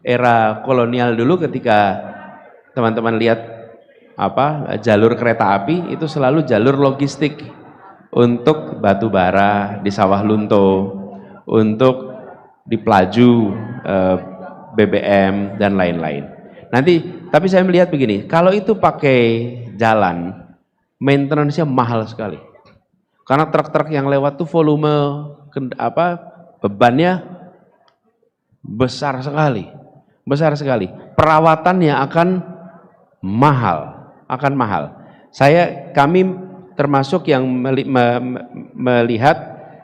era kolonial dulu, ketika teman-teman lihat jalur kereta api itu selalu jalur logistik. untuk batu bara di Sawah Lunto, untuk di Pelaju BBM dan lain-lain. Nanti, tapi saya melihat begini, kalau itu pakai jalan, maintenance-nya mahal sekali. Karena truk-truk yang lewat tuh volume bebannya besar sekali. Besar sekali. Perawatannya akan mahal. Kami termasuk yang melihat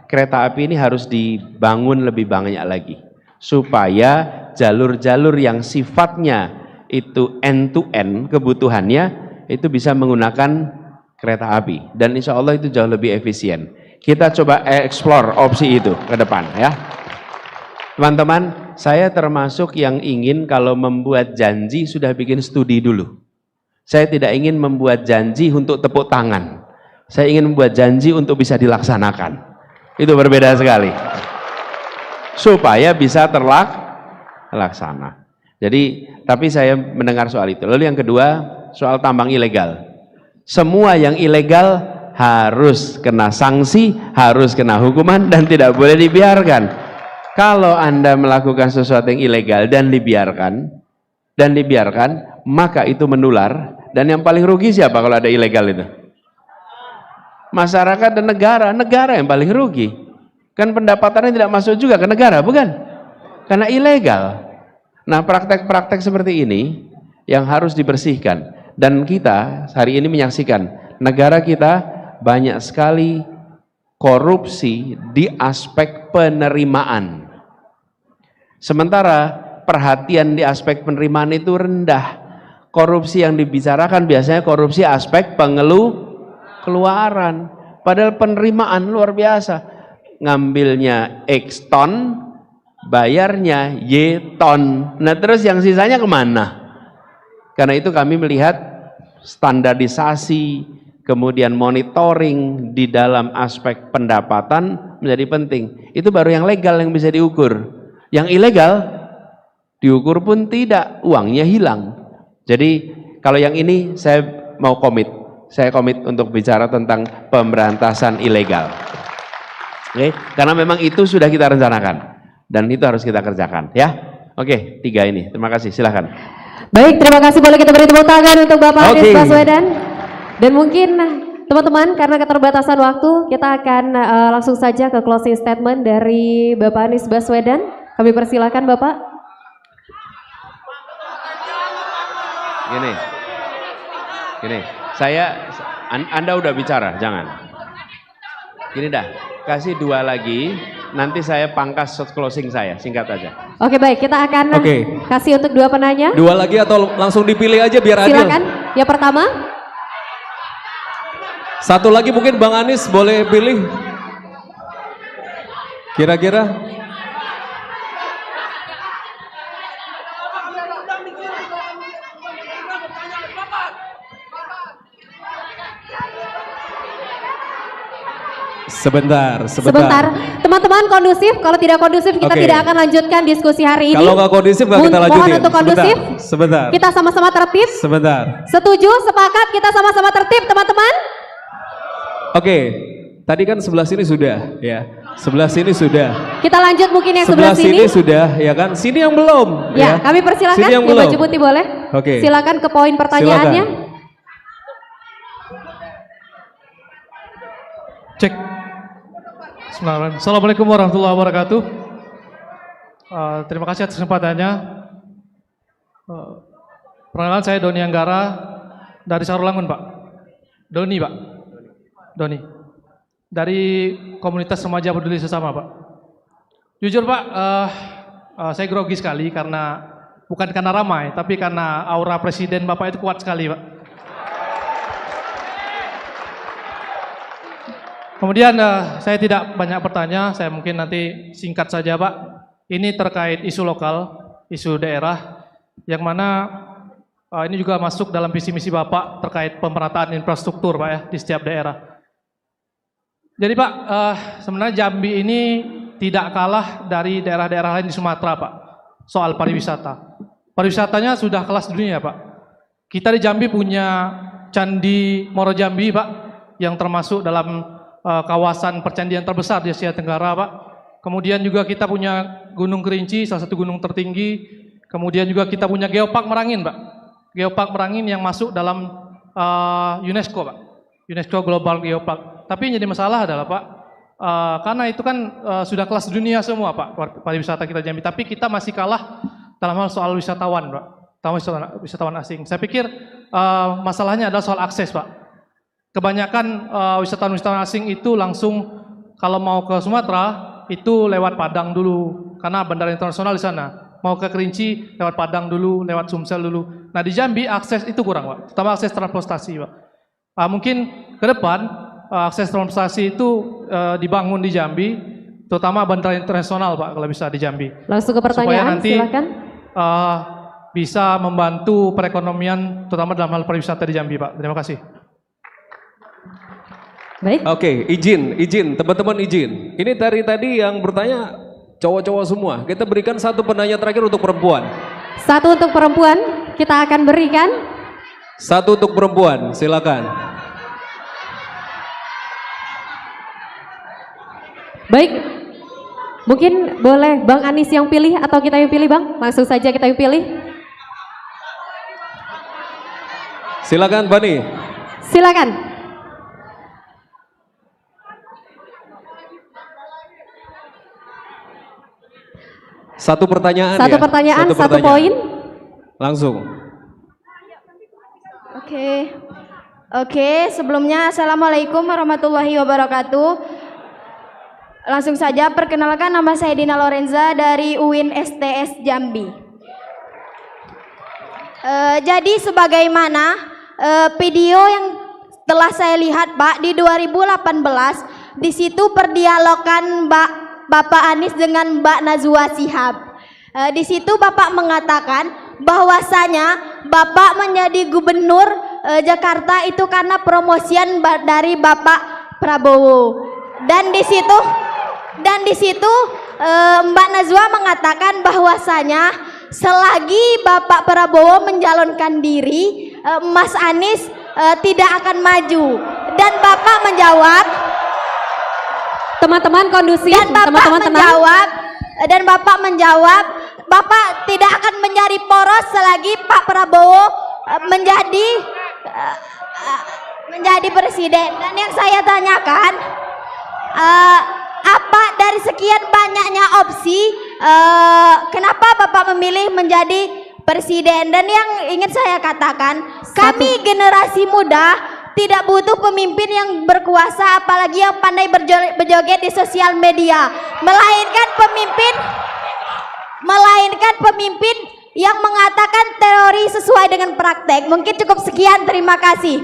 kereta api ini harus dibangun lebih banyak lagi. Supaya jalur-jalur yang sifatnya itu end to end kebutuhannya itu bisa menggunakan kereta api. Dan insya Allah itu jauh lebih efisien. Kita coba explore opsi itu ke depan ya. Teman-teman, saya termasuk yang ingin kalau membuat janji sudah bikin studi dulu. Saya tidak ingin membuat janji untuk tepuk tangan. Saya ingin membuat janji untuk bisa dilaksanakan. Itu berbeda sekali. Supaya bisa terlaksana. Jadi, tapi saya mendengar soal itu. Lalu yang kedua, soal tambang ilegal. Semua yang ilegal harus kena sanksi, harus kena hukuman, dan tidak boleh dibiarkan. Kalau Anda melakukan sesuatu yang ilegal dan dibiarkan, maka itu menular. Dan yang paling rugi siapa kalau ada ilegal itu? Masyarakat dan negara yang paling rugi. Kan pendapatannya tidak masuk juga ke negara, bukan? Karena ilegal. Nah, praktek-praktek seperti ini yang harus dibersihkan. Dan kita hari ini menyaksikan negara kita banyak sekali korupsi di aspek penerimaan. Sementara perhatian di aspek penerimaan itu rendah. Korupsi yang dibicarakan biasanya korupsi aspek pengeluaran. Padahal penerimaan luar biasa. Ngambilnya X ton, bayarnya Y ton. Nah terus yang sisanya kemana? Karena itu kami melihat standarisasi, kemudian monitoring di dalam aspek pendapatan menjadi penting. Itu baru yang legal yang bisa diukur. Yang ilegal diukur pun tidak, uangnya hilang. Jadi kalau yang ini saya mau komit. Saya komit untuk bicara tentang pemberantasan ilegal. Oke, karena memang itu sudah kita rencanakan dan itu harus kita kerjakan ya. Oke, 3 ini. Terima kasih, silakan. Baik, terima kasih. Boleh kita beri tepuk tangan untuk Bapak Anies Baswedan. Dan mungkin teman-teman karena keterbatasan waktu kita akan langsung saja ke closing statement dari Bapak Anies Baswedan. Kami persilakan Bapak. Gini, Anda udah bicara, jangan. Gini dah, kasih 2 lagi, nanti saya pangkas closing saya, singkat aja. Oke baik, kita akan kasih untuk 2 penanya. 2 lagi atau langsung dipilih aja biar adil. Silakan, yang pertama. 1 lagi mungkin Bang Anies boleh pilih. Kira-kira. Sebentar. Teman-teman kondusif, kalau tidak kondusif kita tidak akan lanjutkan diskusi hari ini. Kalau nggak kondusif nggak kita lanjutin. Mohon untuk kondusif. Sebentar. Kita sama-sama tertib. Sebentar. Setuju, sepakat, kita sama-sama tertib teman-teman. Oke, tadi kan sebelah sini sudah ya. Sebelah sini sudah. Kita lanjut mungkin yang sebelah sini. Sudah ya kan. Sini yang belum. Ya, kami persilakan yang baju putih boleh. Oke. Silakan ke poin pertanyaannya. Cek. Assalamualaikum warahmatullahi wabarakatuh. Terima kasih atas kesempatannya. Perkenalkan saya Doni Anggara dari Sarulangun, Pak. Doni, Pak. Doni. Dari komunitas remaja peduli sesama, Pak. Jujur, Pak, saya grogi sekali karena bukan karena ramai, tapi karena aura presiden Bapak itu kuat sekali, Pak. Kemudian saya tidak banyak bertanya, saya mungkin nanti singkat saja Pak. Ini terkait isu lokal, isu daerah, yang mana ini juga masuk dalam visi misi Bapak terkait pemerataan infrastruktur Pak ya di setiap daerah. Jadi Pak, sebenarnya Jambi ini tidak kalah dari daerah-daerah lain di Sumatera Pak, soal pariwisata. Pariwisatanya sudah kelas dunia Pak. Kita di Jambi punya Candi Moro Jambi Pak, yang termasuk dalam kawasan percandian terbesar di Asia Tenggara, Pak. Kemudian juga kita punya Gunung Kerinci, salah satu gunung tertinggi. Kemudian juga kita punya Geopark Merangin, Pak. Geopark Merangin yang masuk dalam UNESCO, Pak. UNESCO Global Geopark. Tapi yang jadi masalah adalah, Pak, karena itu kan sudah kelas dunia semua, Pak, pariwisata kita Jambi. Tapi kita masih kalah dalam hal soal wisatawan, Pak. Wisatawan asing. Saya pikir masalahnya adalah soal akses, Pak. Kebanyakan wisatawan-wisatawan asing itu langsung kalau mau ke Sumatera itu lewat Padang dulu, karena bandara internasional di sana. Mau ke Kerinci lewat Padang dulu, lewat Sumsel dulu. Nah di Jambi akses itu kurang, Pak. Terutama akses transportasi, Pak. Mungkin ke depan akses transportasi itu dibangun di Jambi, terutama bandara internasional, Pak, kalau bisa di Jambi. Langsung ke pertanyaan, supaya nanti, silakan. Bisa membantu perekonomian, terutama dalam hal pariwisata di Jambi, Pak. Terima kasih. Baik. Oke, izin, teman-teman izin. Ini dari tadi yang bertanya cowok-cowok semua. Kita berikan satu penanya terakhir untuk perempuan. Satu untuk perempuan, kita akan berikan. Satu untuk perempuan, silakan. Baik, mungkin boleh Bang Anis yang pilih atau kita yang pilih, Bang? Langsung saja kita yang pilih. Silakan, Bani. Silakan. Satu pertanyaan Satu ya? pertanyaan, satu poin. Langsung. Oke, sebelumnya Assalamualaikum warahmatullahi wabarakatuh. Langsung saja perkenalkan, nama saya Dina Lorenza dari UIN STS Jambi. Jadi sebagaimana video yang telah saya lihat, Pak, di 2018 di situ perdialogan Bapak Anies dengan Mbak Najwa Shihab. Di situ Bapak mengatakan bahwasanya Bapak menjadi gubernur Jakarta itu karena promosian dari Bapak Prabowo. Dan di situ Mbak Najwa mengatakan bahwasanya selagi Bapak Prabowo mencalonkan diri, Mas Anies tidak akan maju. Dan Bapak menjawab, teman-teman kondusif, dan Bapak menjawab, Bapak tidak akan menjadi poros selagi Pak Prabowo menjadi presiden. Dan yang saya tanyakan, apa dari sekian banyaknya opsi, kenapa Bapak memilih menjadi presiden? Dan yang ingin saya katakan, kami generasi muda tidak butuh pemimpin yang berkuasa, apalagi yang pandai berjoget di sosial media, melainkan pemimpin yang mengatakan teori sesuai dengan praktek. Mungkin cukup sekian, terima kasih.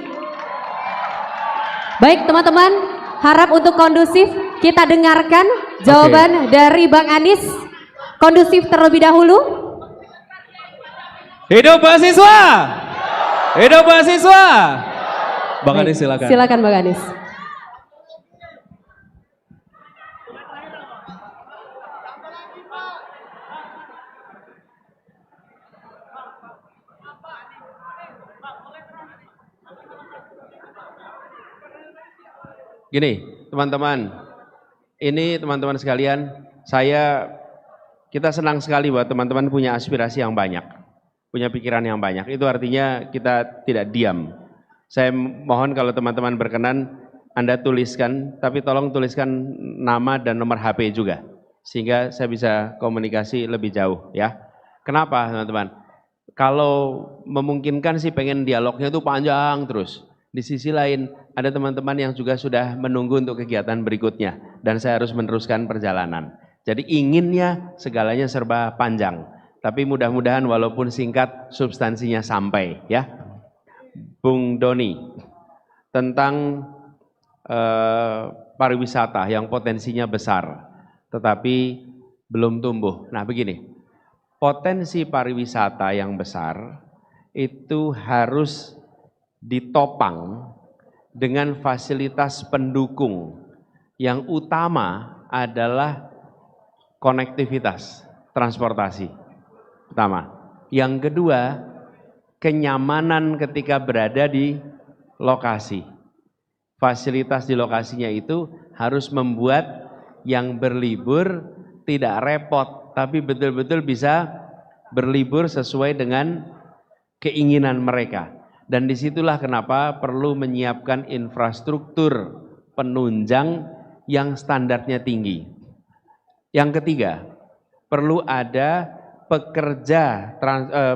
Baik teman-teman, harap untuk kondusif kita dengarkan jawaban dari Bang Anies. Kondusif terlebih dahulu. Hidup mahasiswa! Hidup mahasiswa! Bang Anies silakan. Silakan Bang Anies. Gini, teman-teman, ini teman-teman sekalian, kita senang sekali bahwa teman-teman punya aspirasi yang banyak, punya pikiran yang banyak. Itu artinya kita tidak diam. Saya mohon kalau teman-teman berkenan, Anda tuliskan, tapi tolong tuliskan nama dan nomor HP juga, sehingga saya bisa komunikasi lebih jauh ya. Kenapa teman-teman? Kalau memungkinkan sih pengen dialognya itu panjang terus. Di sisi lain ada teman-teman yang juga sudah menunggu untuk kegiatan berikutnya dan saya harus meneruskan perjalanan. Jadi inginnya segalanya serba panjang, tapi mudah-mudahan walaupun singkat substansinya sampai ya. Bung Doni, tentang pariwisata yang potensinya besar tetapi belum tumbuh. Nah begini, potensi pariwisata yang besar itu harus ditopang dengan fasilitas pendukung. Yang utama adalah konektivitas, transportasi pertama. Yang kedua, kenyamanan ketika berada di lokasi. fasilitas di lokasinya itu harus membuat yang berlibur tidak repot, tapi betul-betul bisa berlibur sesuai dengan keinginan mereka. Dan disitulah kenapa perlu menyiapkan infrastruktur penunjang yang standarnya tinggi. Yang ketiga, perlu ada pekerja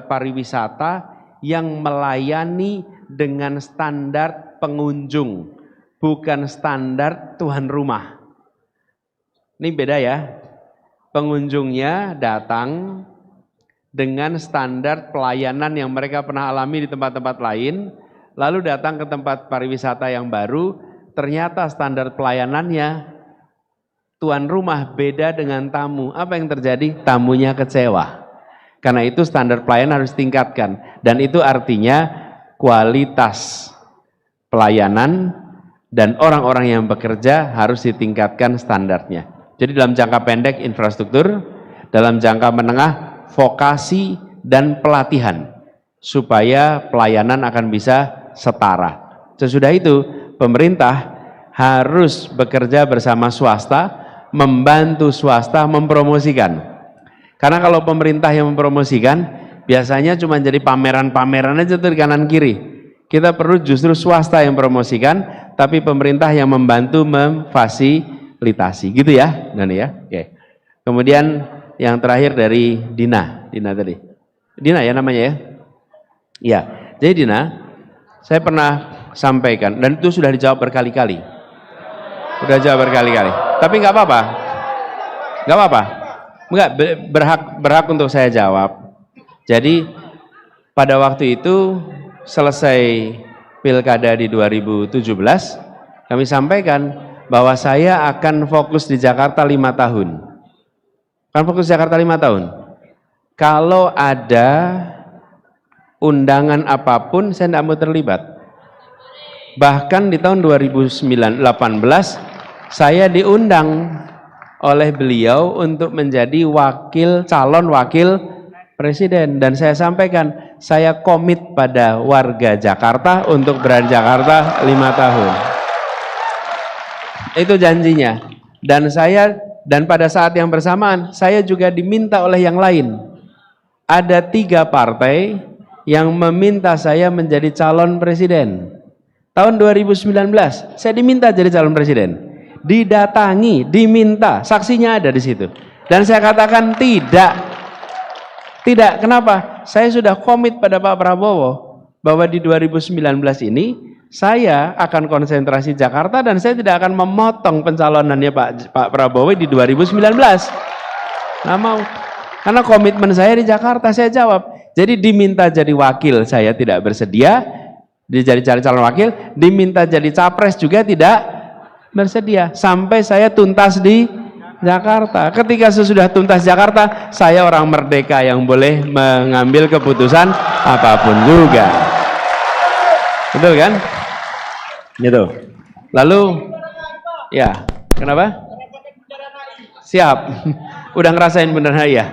pariwisata yang melayani dengan standar pengunjung, bukan standar tuan rumah. Ini beda ya. Pengunjungnya datang dengan standar pelayanan yang mereka pernah alami di tempat-tempat lain, lalu datang ke tempat pariwisata yang baru, ternyata standar pelayanannya tuan rumah beda dengan tamu. Apa yang terjadi? Tamunya kecewa. Karena itu standar pelayanan harus tingkatkan, dan itu artinya kualitas pelayanan dan orang-orang yang bekerja harus ditingkatkan standarnya. Jadi dalam jangka pendek infrastruktur, dalam jangka menengah vokasi dan pelatihan supaya pelayanan akan bisa setara. Sesudah itu pemerintah harus bekerja bersama swasta, membantu swasta mempromosikan. Karena kalau pemerintah yang mempromosikan biasanya cuma jadi pameran-pameran aja tuh di kanan kiri. Kita perlu justru swasta yang promosikan, tapi pemerintah yang membantu memfasilitasi, gitu ya, Nani ya. Oke. Kemudian yang terakhir dari Dina tadi. Dina ya namanya ya? Iya. Jadi Dina, saya pernah sampaikan, dan itu sudah dijawab berkali-kali. Sudah jawab berkali-kali. Tapi nggak apa-apa. Nggak apa-apa. Enggak, berhak untuk saya jawab. Jadi pada waktu itu selesai pilkada di 2017, kami sampaikan bahwa saya akan fokus di Jakarta 5 tahun. Kan fokus di Jakarta 5 tahun. Kalau ada undangan apapun, saya tidak mau terlibat. Bahkan di tahun 2018, saya diundang oleh beliau untuk menjadi calon wakil presiden, dan saya sampaikan saya komit pada warga Jakarta untuk berada di Jakarta 5 tahun. Itu janjinya. Dan pada saat yang bersamaan saya juga diminta oleh yang lain. Ada 3 partai yang meminta saya menjadi calon presiden. Tahun 2019 saya diminta jadi calon presiden. Didatangi, diminta, saksinya ada di situ. Dan saya katakan tidak. Kenapa? Saya sudah komit pada Pak Prabowo bahwa di 2019 ini saya akan konsentrasi Jakarta, dan saya tidak akan memotong pencalonannya Pak Prabowo di 2019. Nggak mau. Karena komitmen saya di Jakarta, saya jawab. Jadi diminta jadi wakil, saya tidak bersedia. Jadi calon wakil, diminta jadi capres juga tidak bersedia, sampai saya tuntas di Jakarta. Ketika sesudah tuntas Jakarta, saya orang merdeka yang boleh mengambil keputusan apapun juga. Betul kan? Gitu. Lalu, ya, kenapa? Siap. Udah ngerasain beneran ya?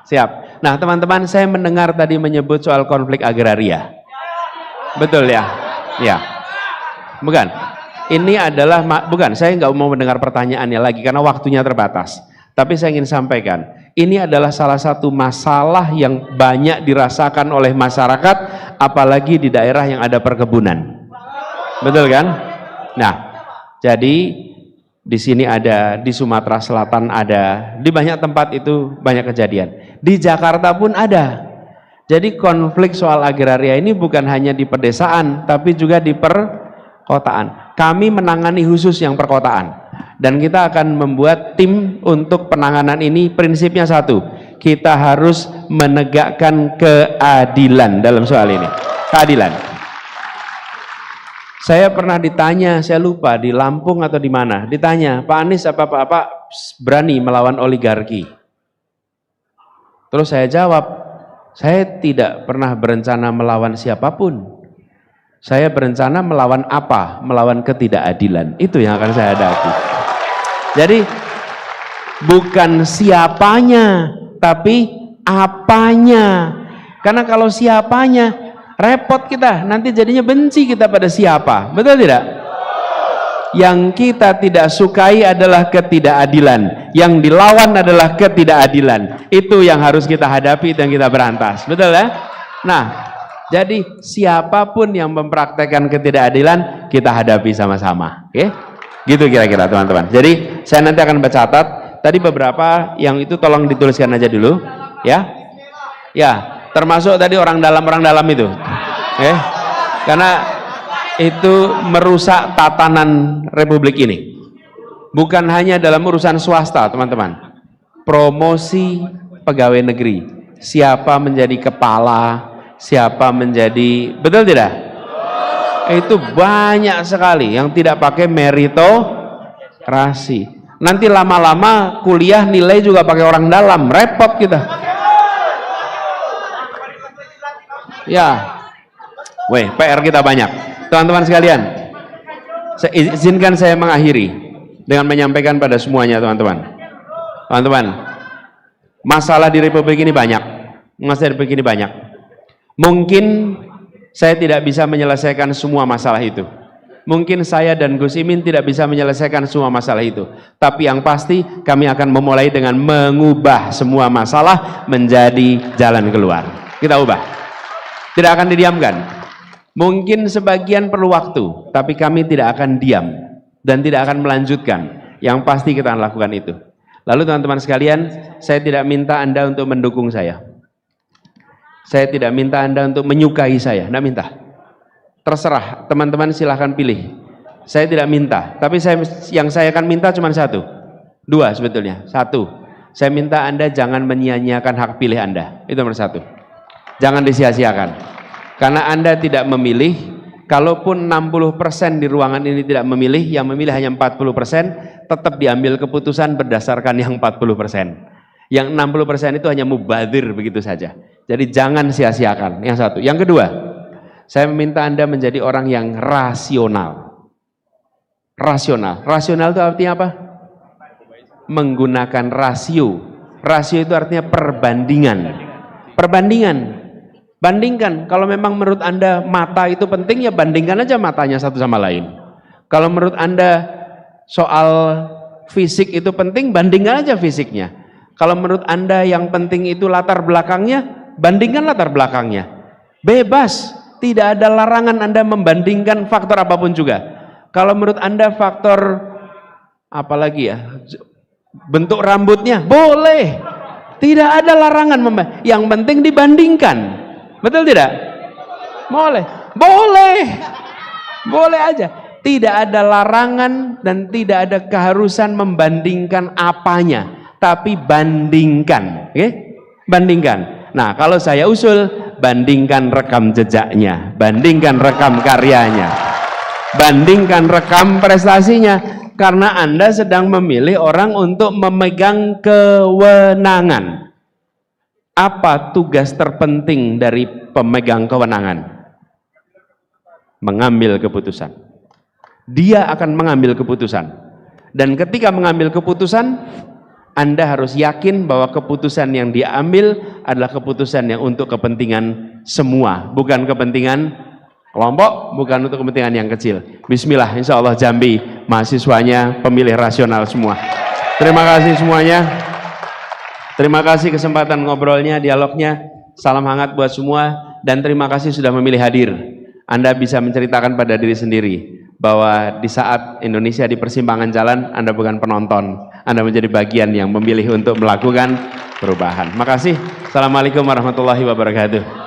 Siap. Nah, teman-teman, saya mendengar tadi menyebut soal konflik agraria. Betul ya? Ya. Bukan? Ini adalah, bukan, saya nggak mau mendengar pertanyaannya lagi karena waktunya terbatas. Tapi saya ingin sampaikan, ini adalah salah satu masalah yang banyak dirasakan oleh masyarakat, apalagi di daerah yang ada perkebunan. Betul kan? Nah, jadi di sini ada, di Sumatera Selatan ada, di banyak tempat itu banyak kejadian. Di Jakarta pun ada. Jadi konflik soal agraria ini bukan hanya di pedesaan, tapi juga di perkotaan. Kami menangani khusus yang perkotaan, dan kita akan membuat tim untuk penanganan ini. Prinsipnya satu, kita harus menegakkan keadilan dalam soal ini. Keadilan. Saya pernah ditanya, saya lupa di Lampung atau di mana, ditanya, Pak Anies apa berani melawan oligarki? Terus saya jawab, saya tidak pernah berencana melawan siapapun. Saya berencana melawan apa? Melawan ketidakadilan. Itu yang akan saya hadapi. Jadi bukan siapanya, tapi apanya. Karena kalau siapanya, repot kita. Nanti jadinya benci kita pada siapa. Betul tidak? Yang kita tidak sukai adalah ketidakadilan. Yang dilawan adalah ketidakadilan. Itu yang harus kita hadapi, itu yang kita berantas. Betul ya? Nah, jadi siapapun yang mempraktekkan ketidakadilan, kita hadapi sama-sama. Oke? Gitu kira-kira teman-teman. Jadi saya nanti akan bercatat. Tadi beberapa yang itu tolong dituliskan aja dulu. Ya? Ya, termasuk tadi orang dalam itu. Oke? Karena itu merusak tatanan Republik ini. Bukan hanya dalam urusan swasta, teman-teman. Promosi pegawai negeri. Siapa menjadi kepala, siapa menjadi, betul tidak? Itu banyak sekali yang tidak pakai meritokrasi. Nanti lama-lama kuliah nilai juga pakai orang dalam, repot kita. Ya, weh, PR kita banyak. Teman-teman sekalian, izinkan saya mengakhiri dengan menyampaikan pada semuanya, teman-teman. Teman-teman, masalah di Republik ini banyak. Masalah di Republik ini banyak. Mungkin saya tidak bisa menyelesaikan semua masalah itu. Mungkin saya dan Gus Imin tidak bisa menyelesaikan semua masalah itu. Tapi yang pasti kami akan memulai dengan mengubah semua masalah menjadi jalan keluar. Kita ubah. Tidak akan didiamkan. Mungkin sebagian perlu waktu, tapi kami tidak akan diam dan tidak akan melanjutkan. Yang pasti kita akan lakukan itu. Lalu teman-teman sekalian, saya tidak minta Anda untuk mendukung saya. Saya tidak minta Anda untuk menyukai saya, tidak minta. Terserah, teman-teman silahkan pilih. Saya tidak minta, tapi yang saya akan minta cuma satu. Dua sebetulnya. Satu, saya minta Anda jangan menyia-nyiakan hak pilih Anda. Itu nomor satu. Jangan disia-siakan. Karena Anda tidak memilih, kalaupun 60% di ruangan ini tidak memilih, yang memilih hanya 40%, tetap diambil keputusan berdasarkan yang 40%. Yang 60% itu hanya mubadir begitu saja. Jadi jangan sia-siakan. Yang satu. Yang kedua, saya meminta Anda menjadi orang yang rasional. Rasional. Rasional itu artinya apa? Menggunakan rasio. Rasio itu artinya perbandingan. Perbandingan. Bandingkan. Kalau memang menurut Anda mata itu penting, ya bandingkan aja matanya satu sama lain. Kalau menurut Anda soal fisik itu penting, bandingkan aja fisiknya. Kalau menurut Anda yang penting itu latar belakangnya, bandingkan latar belakangnya. Bebas, tidak ada larangan Anda membandingkan faktor apapun juga. Kalau menurut Anda faktor apalagi ya, bentuk rambutnya, boleh. Tidak ada larangan, yang penting dibandingkan. Betul tidak? Boleh. Boleh. Boleh aja. Tidak ada larangan dan tidak ada keharusan membandingkan apanya, tapi bandingkan, oke? Bandingkan. Nah, kalau saya usul, bandingkan rekam jejaknya, bandingkan rekam karyanya, bandingkan rekam prestasinya, karena Anda sedang memilih orang untuk memegang kewenangan. Apa tugas terpenting dari pemegang kewenangan? Mengambil keputusan. Dia akan mengambil keputusan. Dan ketika mengambil keputusan, Anda harus yakin bahwa keputusan yang dia ambil adalah keputusan yang untuk kepentingan semua, bukan kepentingan kelompok, bukan untuk kepentingan yang kecil. Bismillah, insya Allah Jambi mahasiswanya pemilih rasional semua. Terima kasih semuanya. Terima kasih kesempatan ngobrolnya, dialognya. Salam hangat buat semua dan terima kasih sudah memilih hadir. Anda bisa menceritakan pada diri sendiri bahwa di saat Indonesia di persimpangan jalan, Anda bukan penonton, Anda menjadi bagian yang memilih untuk melakukan perubahan. Makasih. Assalamualaikum warahmatullahi wabarakatuh.